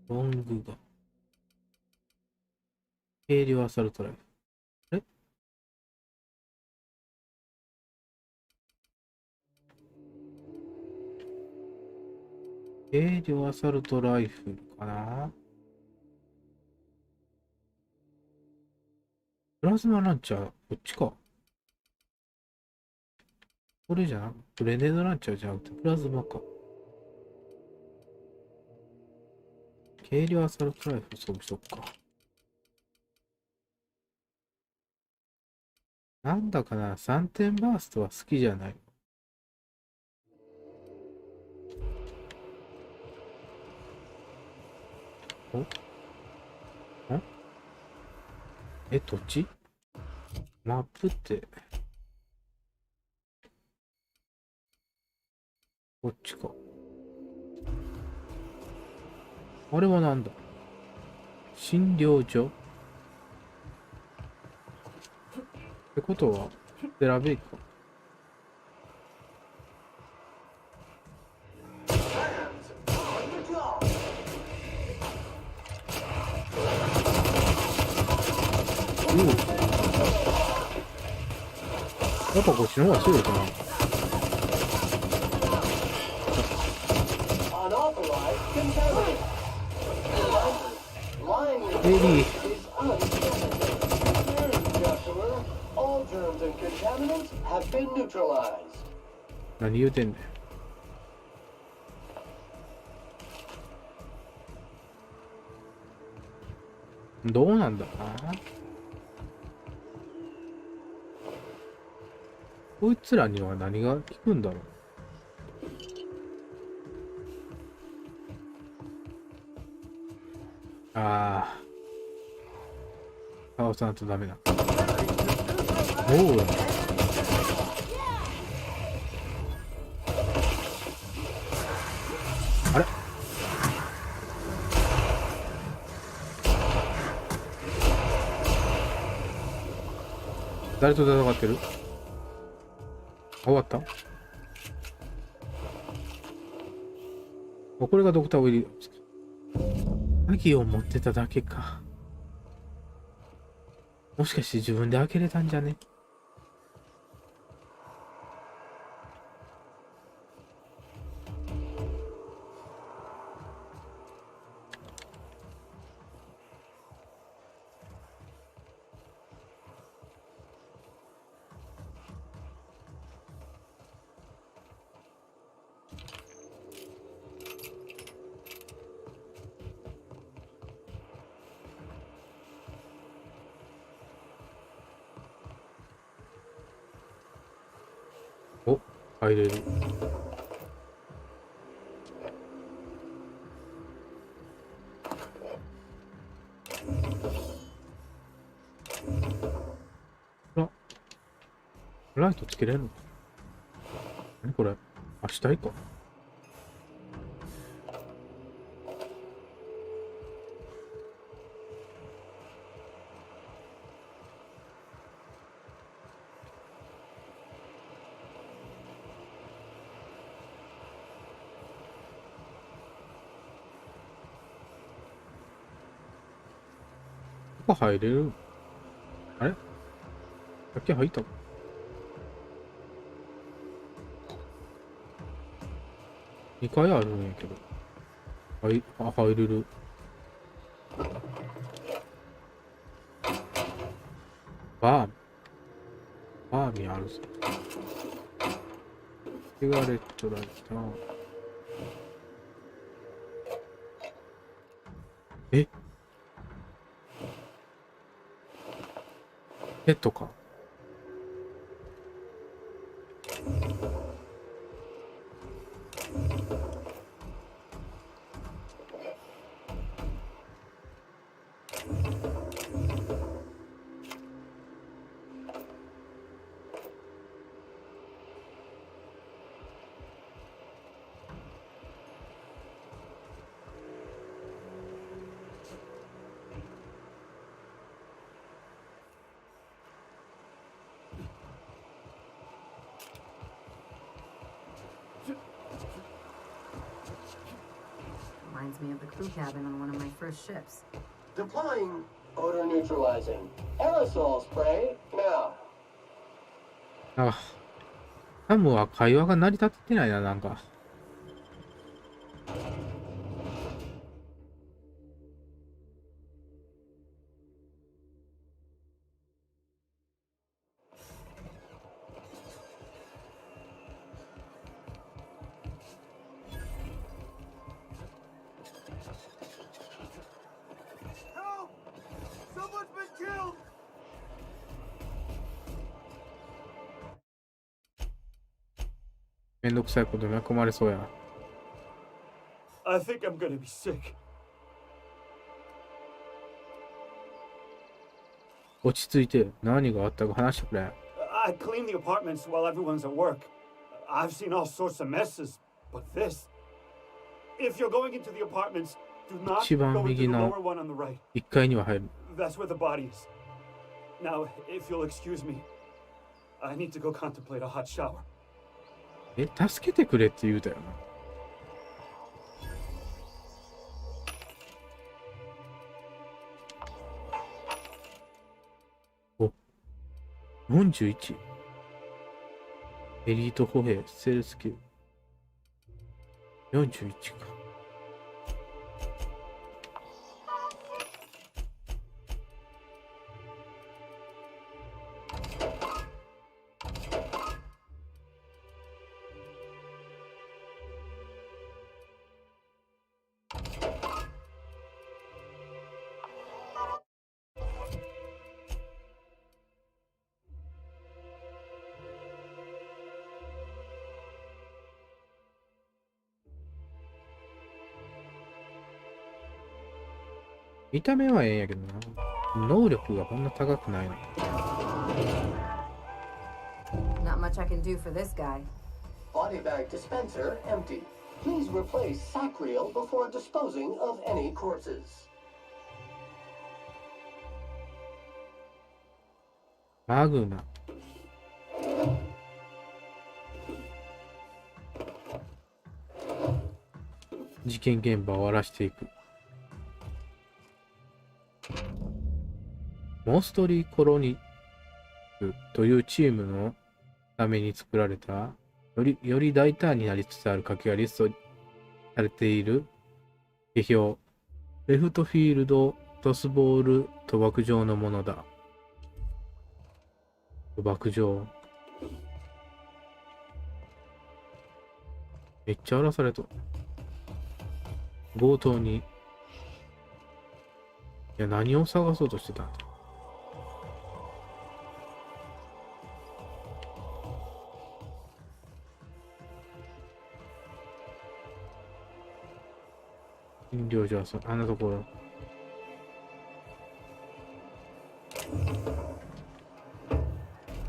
ロングが軽量アサルトライフ。あれ？軽量アサルトライフルかな。プラズマランチャー、こっちか。これじゃなくて、グレネードランチャーじゃなくて、プラズマか。軽量アサルトライフル装備しとくか。なんだかな、3点バーストは好きじゃない。土地？マップって、こっちか。あれはなんだ？診療所？ってことは、セラベイか。やっぱこっちの方が強いかな。Unauthorized contamination. エリー。 is unnecessary. Customer, all germs and contaminants have been neutralized. 何言うてんねん。どうなんだな。こいつらには何が効くんだろう。ああ。倒さないとダメだ。おお。あれ？誰と戦ってる？終わった？これがドクターウィリアムズか。鍵を持ってただけか。もしかして自分で開けれたんじゃね？お、入れる。あ、ライトつけれるの？何これ？あ、死体か。ここ入れる？あれ？さっき入ったの？2階あるんやけど。はい、あ、入れる。バーミあるぞ。シガレットライター。え？ペットか。Reminds me of the crew cabin on one of my first ships. Deploying odor neutralizing aerosol spray now. あ、サムは会話が成り立ってないな、なんか。Help! Someone's been killed! めんどくさいことに巻き込まれそうやな。I think I'm gonna be sick. 落ち着いて何があったか話してくれ。I clean the apartments while everyone's at work. I've seen all sorts of messes, but this. If you're going into the apartments, do not 一番 go 右 into the の lower one on the right. 1階には入る。 That's where the body is. Now, if you'll excuse me, I need to go contemplate a hot shower. え、助けてくれって言うたよな。お、41。エリート歩兵、ステルス級。41か。見た目はええんやけどな。能力がこんな高くないの。Not much I can do for this guy. Body bag dispenser empty. Please replace sac reel before disposing of any corpses. マグナ。事件現場を終わらしていく。モンストリーコロニクというチームのために作られたより大胆になりつつある賭けがリストされている下標。レフトフィールドトスボール賭博場のものだ。賭博場。めっちゃ荒らされと。強盗に。いや、何を探そうとしてたんだ。診療所はあんなところ。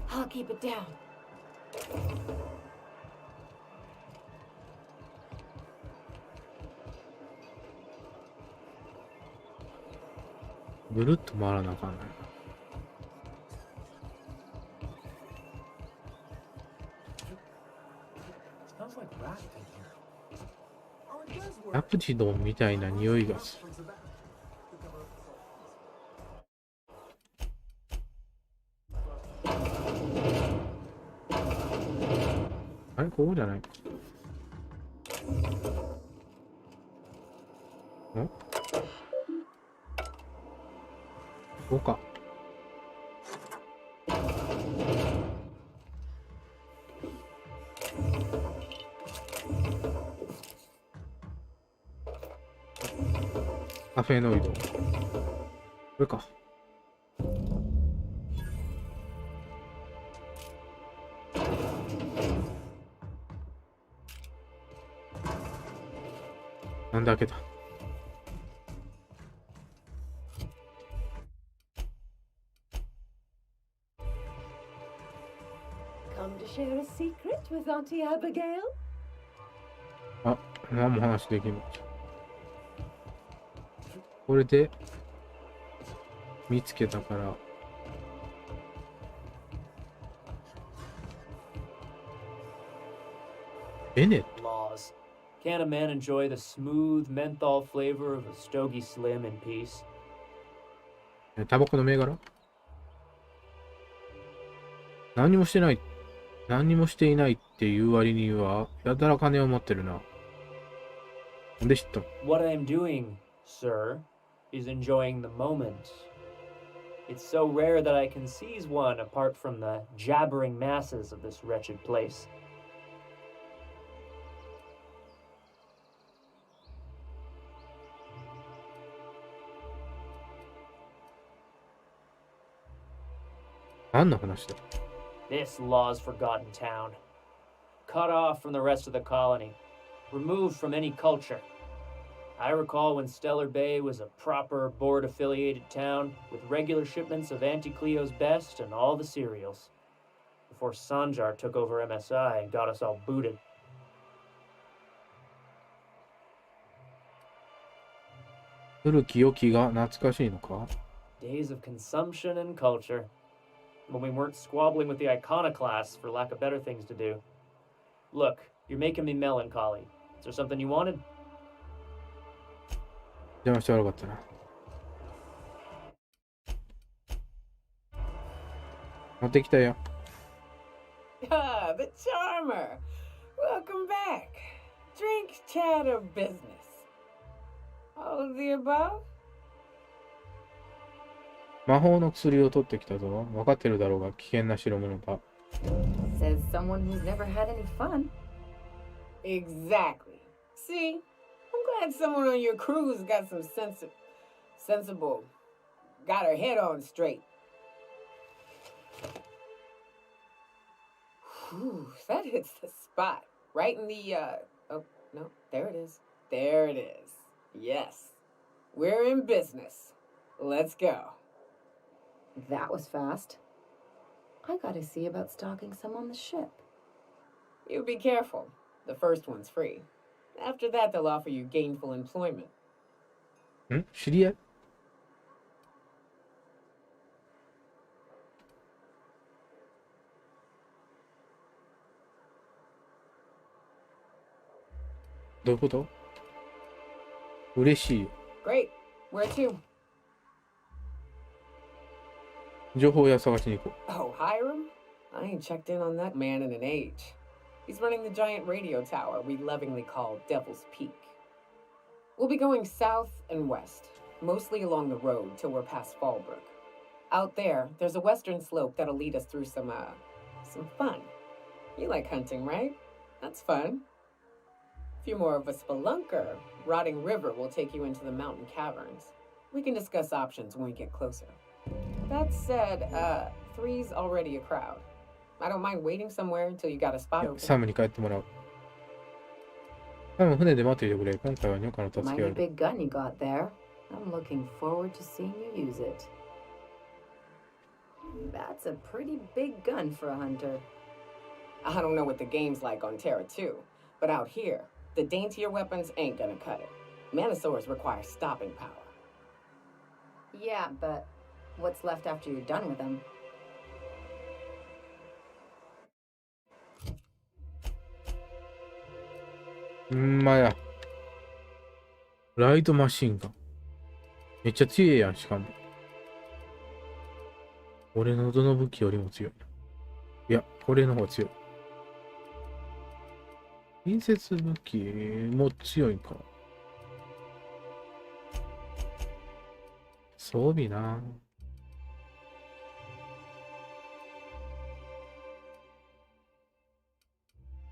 I'll keep it down. ぐるっと回らなあかんないな。ラプチドンみたいな匂いがする。あれここじゃないか。ん？ここか。カフェノイド。これか。なんで開けた？ Come to share a secret with Auntie Abigail? あ、何も話できんの。これで見つけたから。ベネット。 Laws. Can't a man enjoy the smooth menthol flavor of a Stogie Slim in peace? タバコの銘柄？何もしてない。何もしていないっていう割には、やたら金を持ってるな。なんで知ったの？ What I'm doing, sir, is enjoying the moment. It's so rare that I can seize one apart from the jabbering masses of this wretched place. 何の話だ？ This law's forgotten town. Cut off from the rest of the colony. Removed from any culture. I recall when Stellar Bay was a proper board-affiliated town with regular shipments of Auntie Cleo's best and all the cereals. Before Sanjar took over MSI and got us all booted. 古き良きが懐かしいのか？ Days of consumption and culture. When we weren't squabbling with the iconoclasts for lack of better things to do. Look, you're making me melancholy. Is there something you wanted? 邪魔して悪かったな。持ってきたよ。Ah, the charmer. Welcome back. Drink, chat, or business? All of the above? 魔法の薬を取ってきたぞ。分かってるだろうが危険な代物だ。Says someone who's never had any fun. Exactly. See, I'm glad someone on your crew's got some sensible, got her head on straight. Whew, that hits the spot. Right in the, oh, no, there it is. There it is. Yes. We're in business. Let's go. That was fast. I gotta see about stalking some on the ship. You be careful. The first one's free. After that, they'll offer you gainful employment. ん？知り合い？どういうこと？嬉しい。Great. Where to? 情報屋探しに行こう。 Oh, Hiram? I ain't checked in on that man in an age. He's running the giant radio tower we lovingly call Devil's Peak. We'll be going south and west, mostly along the road till we're past Fallbrook. Out there, there's a western slope that'll lead us through some fun. You like hunting, right? That's fun. If you're more of a spelunker, Rotting River will take you into the mountain caverns. We can discuss options when we get closer. That said, 3's already a crowd. I don't mind waiting somewhere until you got a spot open. サムに帰ってもらう。多分船で待っていてくれ。今回はニョカの助け Mighty ある。 big gun you got there. I'm looking forward to seeing you use it. That's a pretty big gun for a hunter. I don't know what the game's like on Terra 2, but out here, the daintier weapons ain't gonna cut it. Manosaurs require stopping power. Yeah, but what's left after you're done with them? まや。ライトマシンガン。めっちゃ強いやん、しかも。俺のどの武器よりも強い。いや、これの方が強い。隣接武器も強いか。装備な。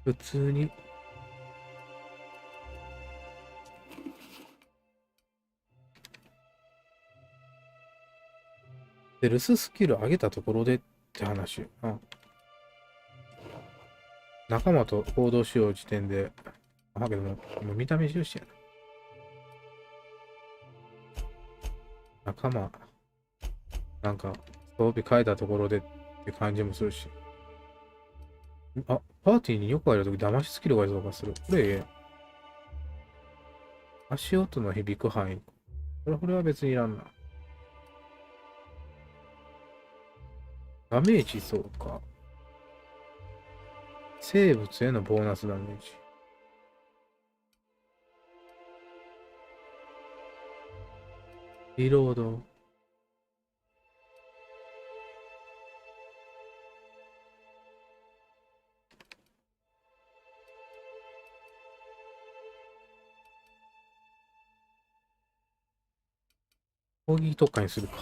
普通に。で、留守スキル上げたところでって話よな。仲間と行動しよう時点で、けどもう見た目重視やな。仲間、なんか装備変えたところでって感じもするし。あ、パーティーによくあるとき騙しスキルが増加する。これええやん。足音の響く範囲。これは別にいらんな。ダメージそうか。生物へのボーナスダメージ。リロード。攻撃特化にするか。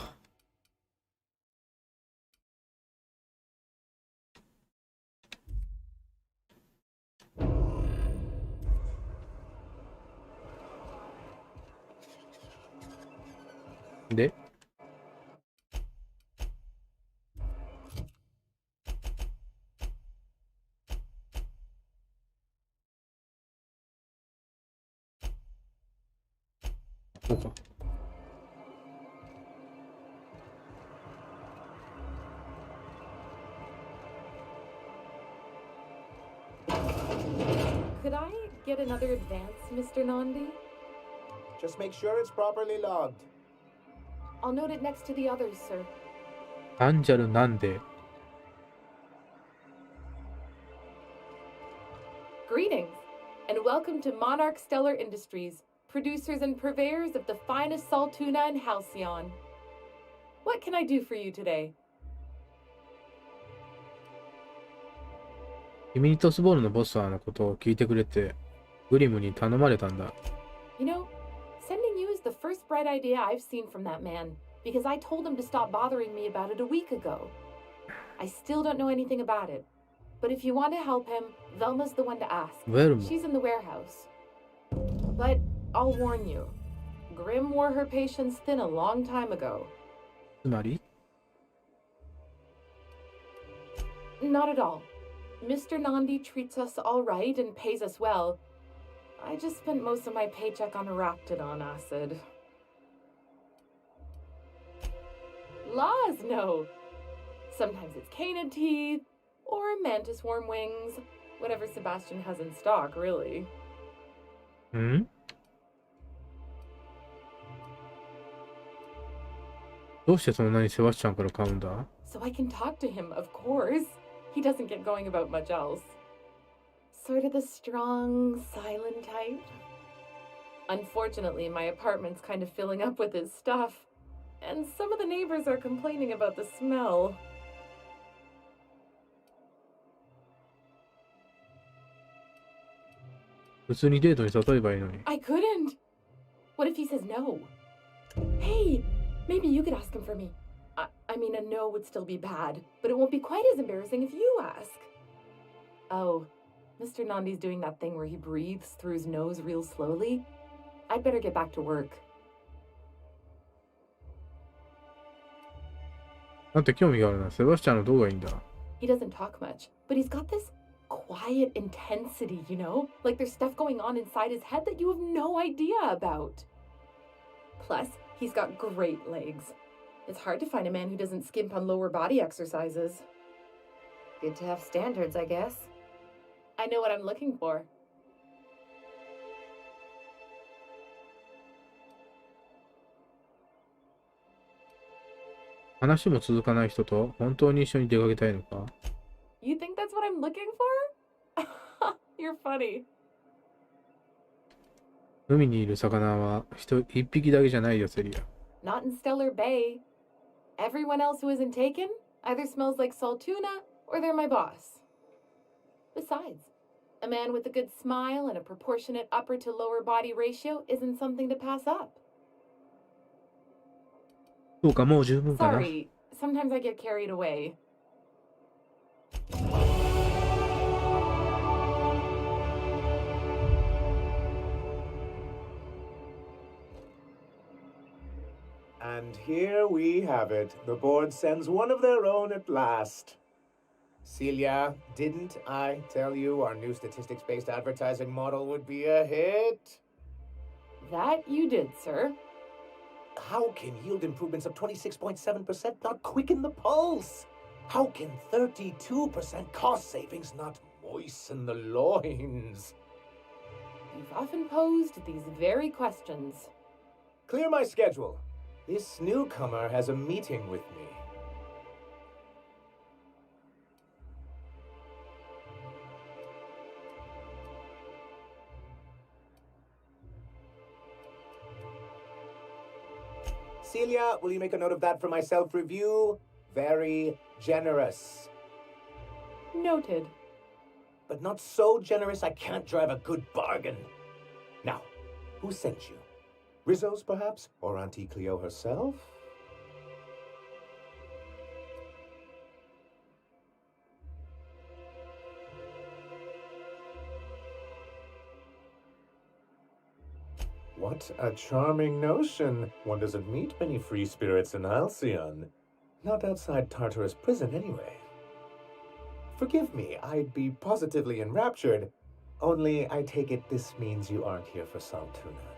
で、こうか。Could I get another advance, Mr. Nandi? Just make sure it's properly logged. I'll note it next to the others, sir. アンジャルなんで Greetings, and welcome to Monarch Stellar Industries, producers and purveyors of the finest salt tuna in Halcyon. What can I do for you today? 君にトスボールのボスさんのことを聞いてくれて、グリムに頼まれたんだ。You know, sending you is the first bright idea I've seen from that man. because I told him to stop bothering me about it a week ago. I still don't know anything about it, but if you want to help him, Velma's the one to ask. Velma. She's in the warehouse. But I'll warn you, Grim wore her patience thin a long time ago. つまり Not at all. Mr. Nandi treats us all right and pays us well. I just spent most of my paycheck on Raptidon acid. Laws, no. Sometimes it's canid teeth, or mantis worm wings. Whatever Sebastian has in stock, really. んどうしてそんなにセバスチャンから買うんだ So I can talk to him, of course. He doesn't get going about much else. Sort of the strong, silent type. Unfortunately, my apartment's kind of filling up with his stuff. And some of the neighbors are complaining about the smell. 普通にデートに誘えばいいのに。 I couldn't. What if he says no? Hey, maybe you could ask him for me. I mean, a no would still be bad, but it won't be quite as embarrassing if you ask. Oh, Mr. Nandi's doing that thing where he breathes through his nose real slowly. I'd better get back to work. なんて興味があるな。セバスチャンのどうがいいんだ He doesn't talk much, but he's got this quiet intensity, you know? Like there's stuff going on inside his head that you have no idea about. Plus, he's got great legs. It's hard to find a man who doesn't skimp on lower body exercises. Good to have standards, I guess. I know what I'm looking for. 話も続かない人と本当に一緒に出かけたいのか You think that's what I'm looking for? You're funny. 海にいる魚は一匹だけじゃないよ、セリア。 Not in Stellar Bay. Everyone else who isn't taken either smells like salt tuna or they're my boss. Besides, a man with a good smile and a proportionate upper to lower body ratio isn't something to pass up. そうか、もう十分かな。 Sorry, sometimes I get carried away. And here we have it. The board sends one of their own at last. Celia, didn't I tell you our new statistics-based advertising model would be a hit? That you did, sir. How can yield improvements of 26.7% not quicken the pulse? How can 32% cost savings not moisten the loins? You've often posed these very questions. Clear my schedule. This newcomer has a meeting with me. Celia, will you make a note of that for my self-review? Very generous. Noted. But not so generous I can't drive a good bargain. Now, who sent you? Rizzo's, perhaps? Or Auntie Cleo herself? What a charming notion. One doesn't meet many free spirits in Halcyon. Not outside Tartarus prison, anyway. Forgive me, I'd be positively enraptured. Only, I take it this means you aren't here for Saltuna.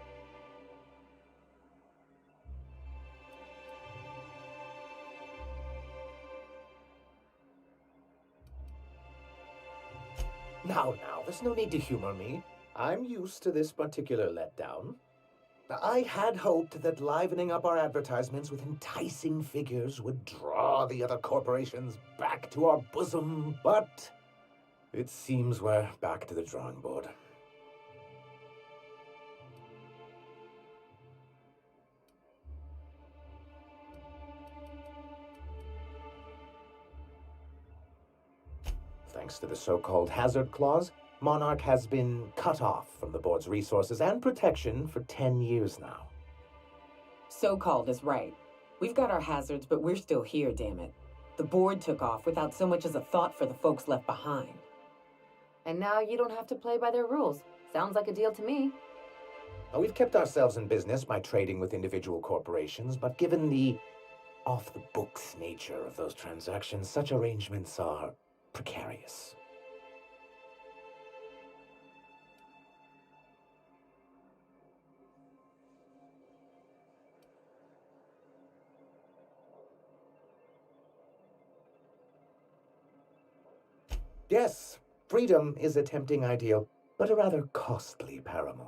Now, there's no need to humor me. I'm used to this particular letdown. I had hoped that livening up our advertisements with enticing figures would draw the other corporations back to our bosom, but it seems we're back to the drawing board. Thanks to the so-called hazard clause, Monarch has been cut off from the board's resources and protection for 10 years now. So-called is right. We've got our hazards, but we're still here, damn it. The board took off without so much as a thought for the folks left behind. And now you don't have to play by their rules. Sounds like a deal to me. We've kept ourselves in business by trading with individual corporations, but given the off-the-books nature of those transactions, such arrangements are precarious. Yes, freedom is a tempting ideal, but a rather costly paramour.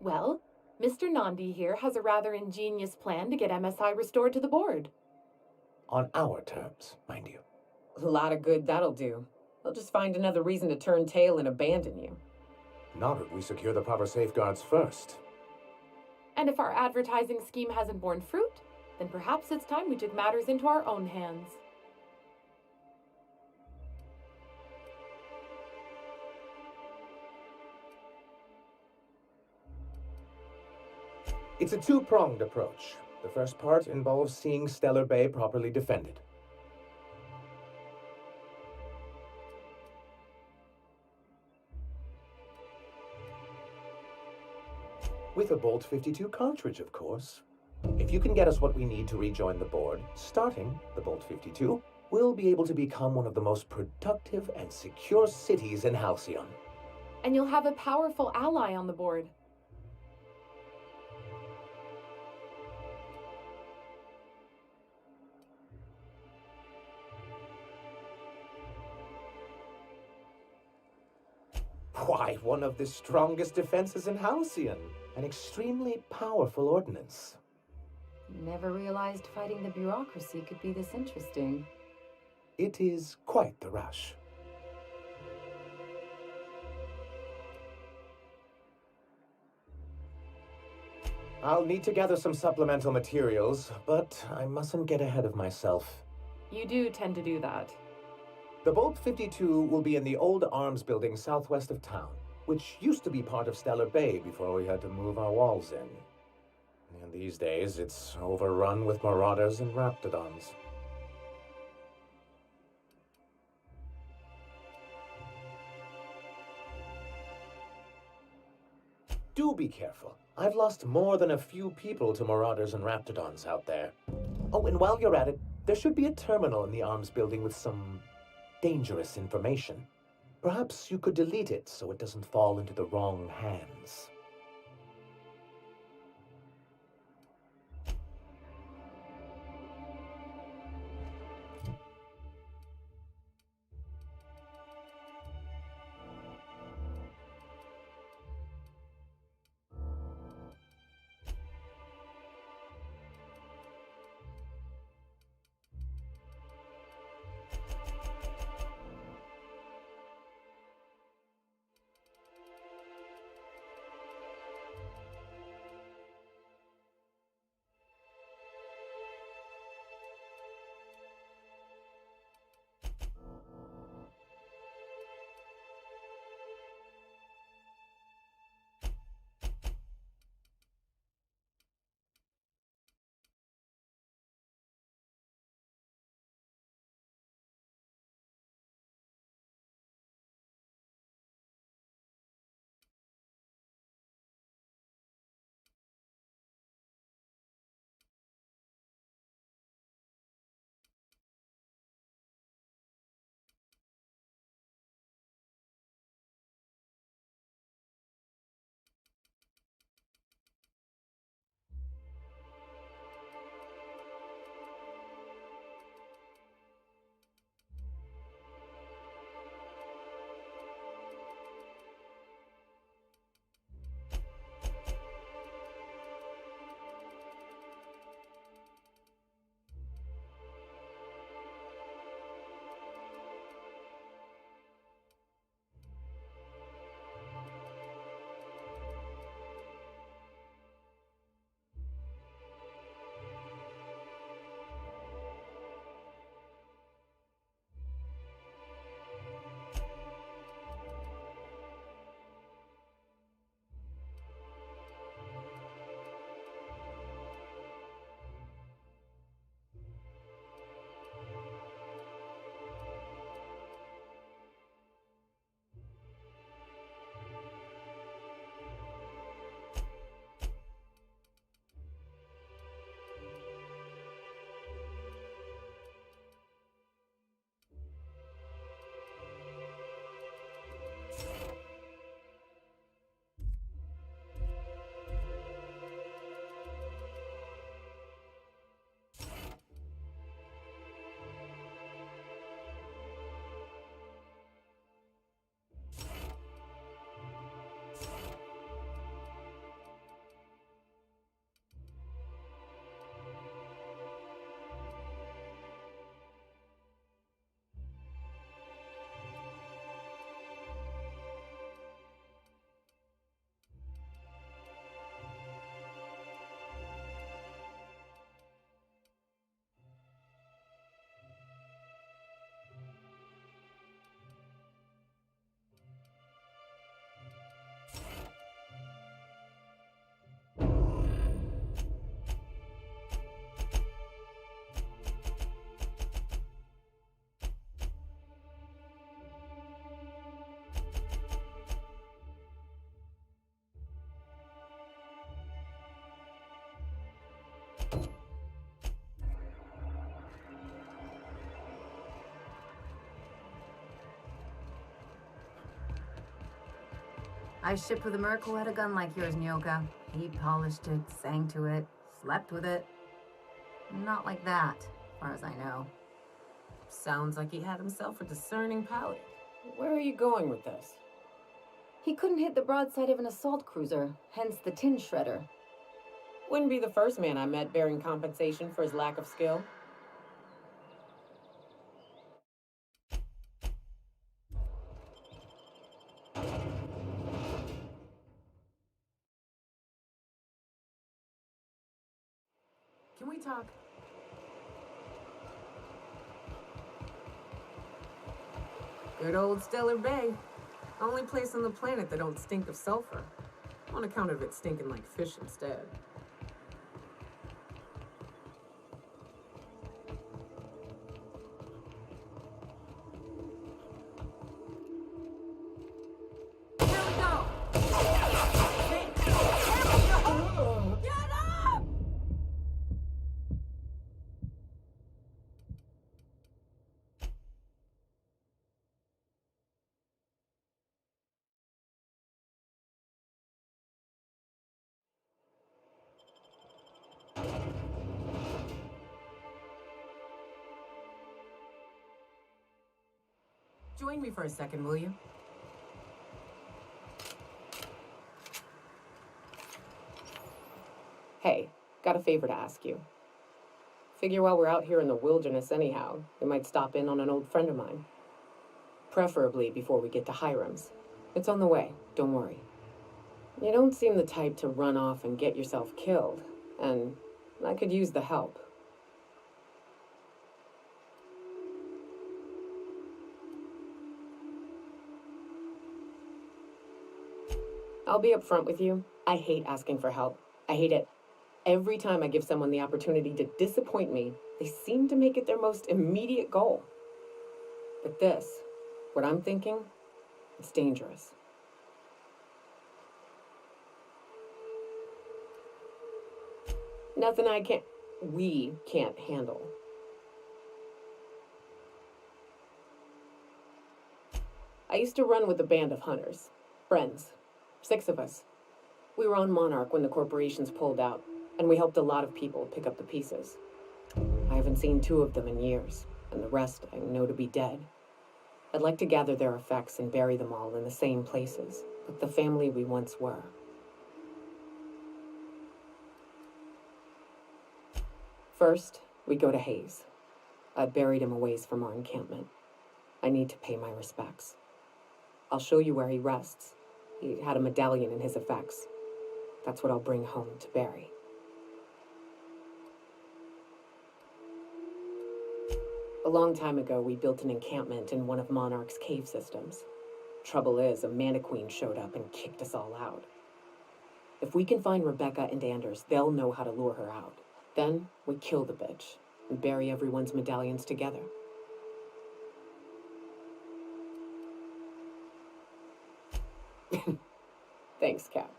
Well, Mr. Nandi here has a rather ingenious plan to get MSI restored to the board. On our terms, mind you. A lot of good that'll do. They'll just find another reason to turn tail and abandon you. Not if we secure the proper safeguards first. And if our advertising scheme hasn't borne fruit, then perhaps it's time we took matters into our own hands. It's a two-pronged approach. The first part involves seeing Stellar Bay properly defended. With a Bolt 52 cartridge, of course. If you can get us what we need to rejoin the board, starting the Bolt 52, we'll be able to become one of the most productive and secure cities in Halcyon. And you'll have a powerful ally on the board. Why, one of the strongest defenses in Halcyon. An extremely powerful ordnance. Never realized fighting the bureaucracy could be this interesting. It is quite the rush. I'll need to gather some supplemental materials, but I mustn't get ahead of myself. You do tend to do that. The Bolt 52 will be in the old arms building southwest of town, which used to be part of Stellar Bay before we had to move our walls in. And these days, it's overrun with marauders and raptidons. Do be careful. I've lost more than a few people to marauders and raptidons out there. Oh, and while you're at it, there should be a terminal in the arms building with some dangerous information. Perhaps you could delete it so it doesn't fall into the wrong hands. I shipped with a merc who had a gun like yours, Nyoka. He polished it, sang to it, slept with it. Not like that, as far as I know. Sounds like he had himself a discerning palate. Where are you going with this? He couldn't hit the broadside of an assault cruiser, hence the tin shredder. Wouldn't be the first man I met bearing compensation for his lack of skill. Can we talk? Good old Stellar Bay. Only place on the planet that don't stink of sulfur. On account of it stinking like fish instead. Join me for a second, will you? Hey, got a favor to ask you. Figure while we're out here in the wilderness anyhow, we might stop in on an old friend of mine. Preferably before we get to Hiram's. It's on the way, don't worry. You don't seem the type to run off and get yourself killed, and I could use the help. I'll be upfront with you. I hate asking for help. I hate it. Every time I give someone the opportunity to disappoint me, they seem to make it their most immediate goal. But this, what I'm thinking, it's dangerous. Nothing we can't handle. I used to run with a band of hunters, friends. 6 of us. We were on Monarch when the corporations pulled out, and we helped a lot of people pick up the pieces. I haven't seen 2 of them in years, and the rest I know to be dead. I'd like to gather their effects and bury them all in the same places, with the family we once were. First, we go to Hayes. I've buried him a ways from our encampment. I need to pay my respects. I'll show you where he rests. He had a medallion in his effects. That's what I'll bring home to Barry. A long time ago, we built an encampment in one of Monarch's cave systems. Trouble is, a mana queen showed up and kicked us all out. If we can find Rebecca and Anders, they'll know how to lure her out. Then we kill the bitch and bury everyone's medallions together. Thanks, Cap.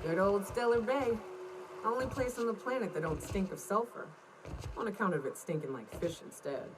Good old Stellar Bay. Only place on the planet that don't stink of sulfur. On account of it stinking like fish instead.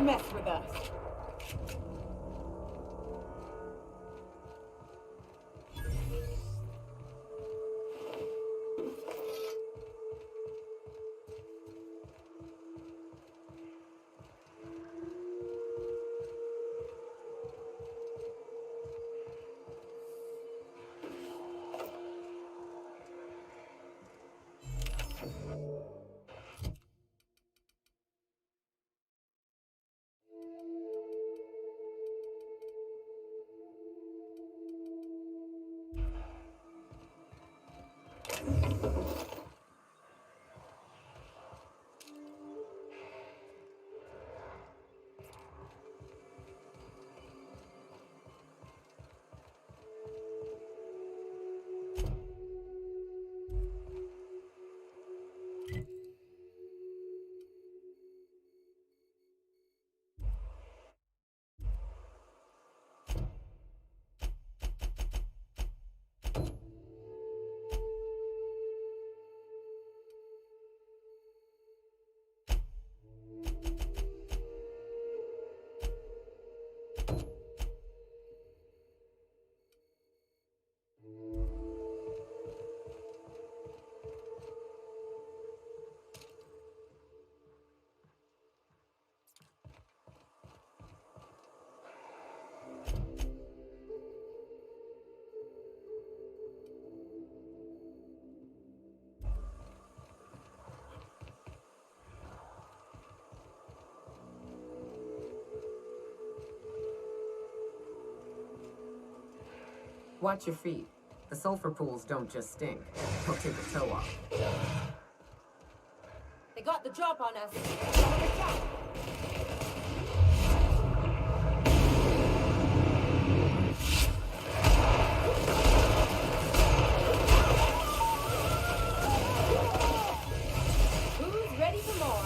Mess with us. Watch your feet. The sulfur pools don't just stink. They'll take a toe off. They got the drop on us. Watch out. Who's ready for more?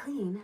clean.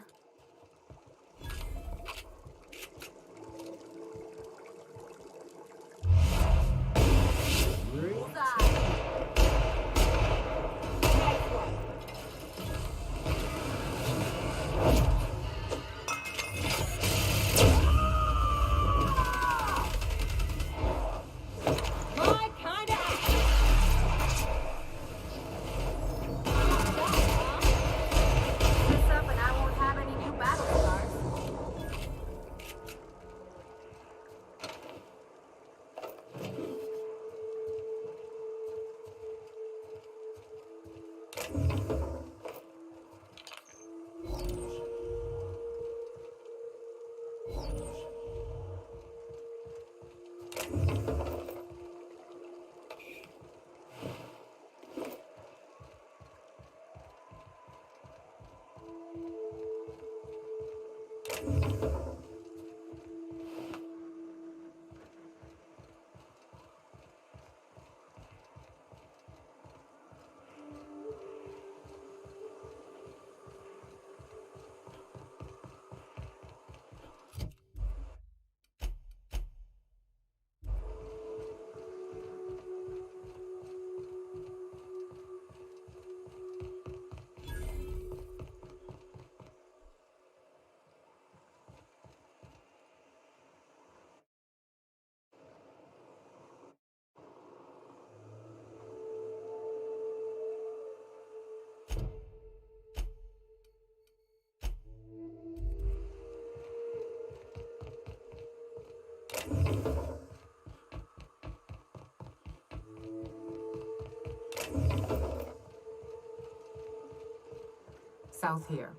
South here,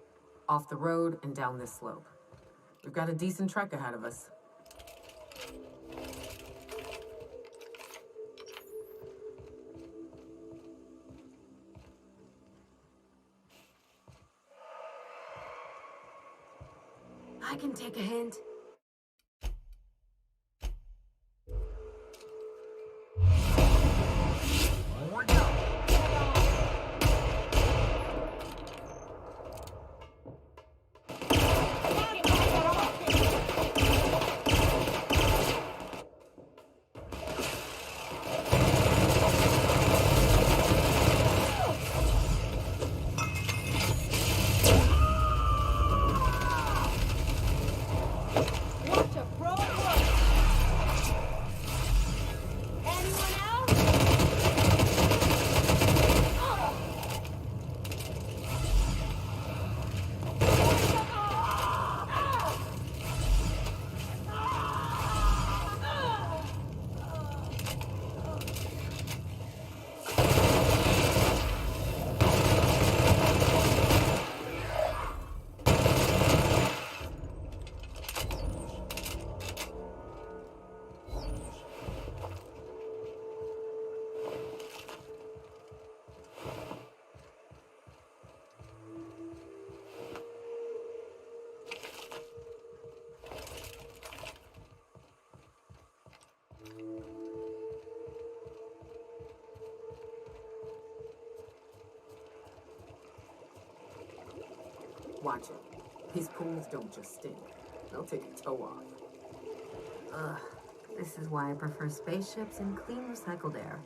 off the road and down this slope. We've got a decent trek ahead of us. I can take a hint. Watch it. These pools don't just stink. They'll take your toe off. Ugh. This is why I prefer spaceships and clean recycled air.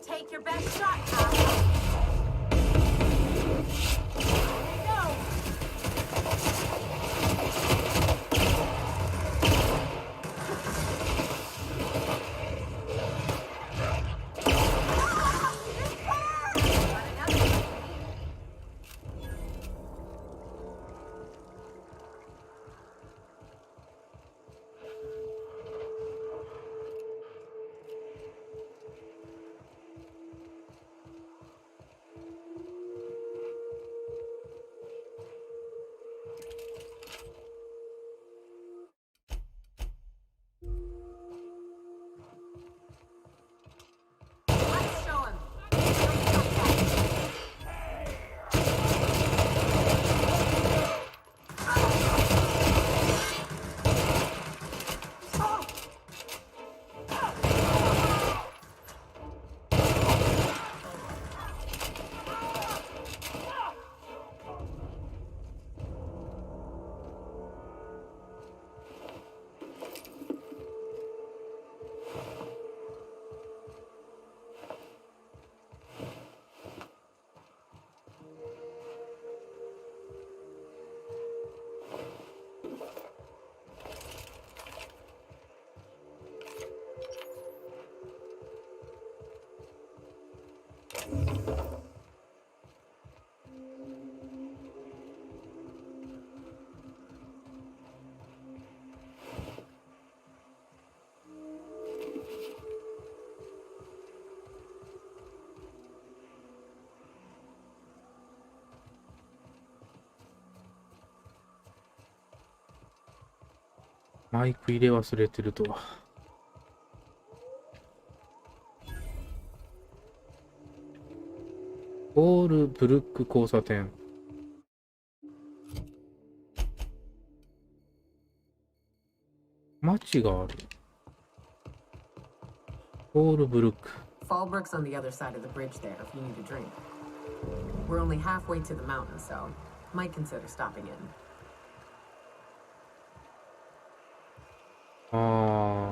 Take your best shot, Kyle. マイク入れ忘れてるとは。オールブルック交差点。街がある。オールブルック。Fallbrook's on the other side of the bridge there if you need a drink. We're only halfway to the mountain, so might consider stopping in. ああ。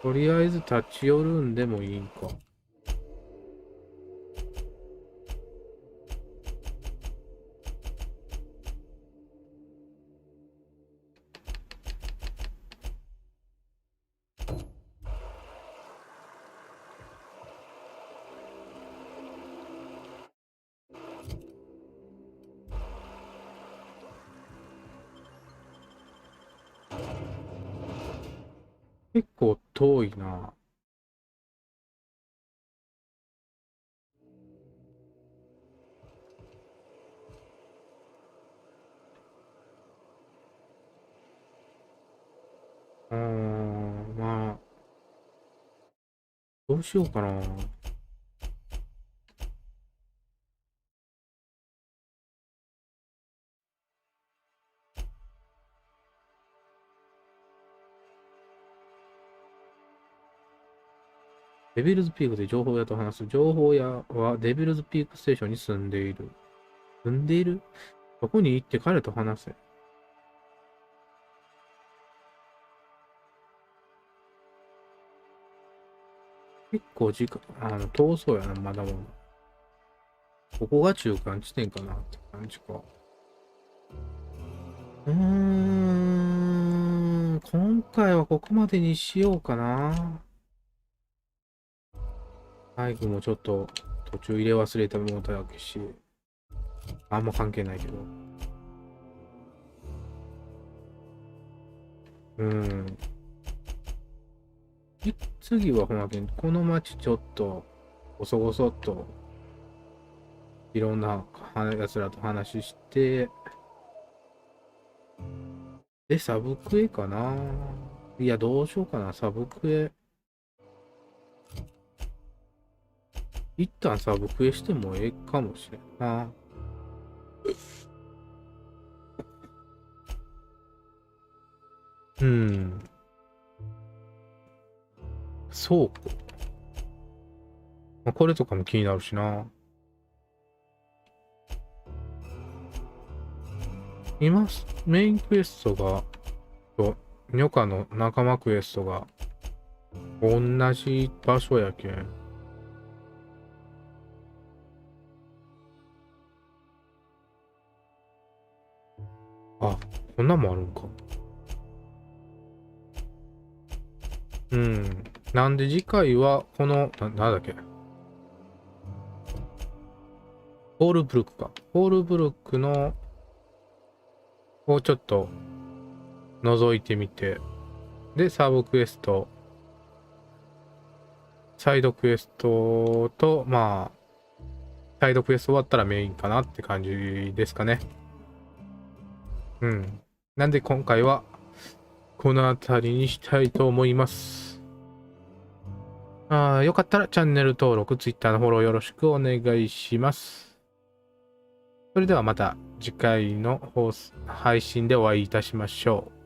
とりあえず立ち寄るんでもいいんか。結構遠いな。まあ、どうしようかな。デビルズピークで情報屋と話す。情報屋はデビルズピークステーションに住んでいる。住んでいる？そこに行って彼と話せ。結構時間、遠そうやな、まだまだ。ここが中間地点かなって感じか。今回はここまでにしようかな。バイクもちょっと途中入れ忘れたものだけし、あんま関係ないけど。次はほんまけん、この町ちょっと、ごそごそっと、いろんな奴らと話して、で、サブクエかな。いや、どうしようかな、サブクエ。一旦サブクエしてもええかもしれんな。そうか。まあ、これとかも気になるしな。今、メインクエストが、と、ニョカの仲間クエストが、同じ場所やけん。あ、こんなんもあるんか。なんで次回は、この、なんだっけ。ホールブルックか。ホールブルックの、をちょっと、覗いてみて。で、サブクエスト、サイドクエストと、まあ、サイドクエスト終わったらメインかなって感じですかね。なんで今回は、この辺りにしたいと思います。よかったらチャンネル登録、Twitter のフォローよろしくお願いします。それではまた次回の配信でお会いいたしましょう。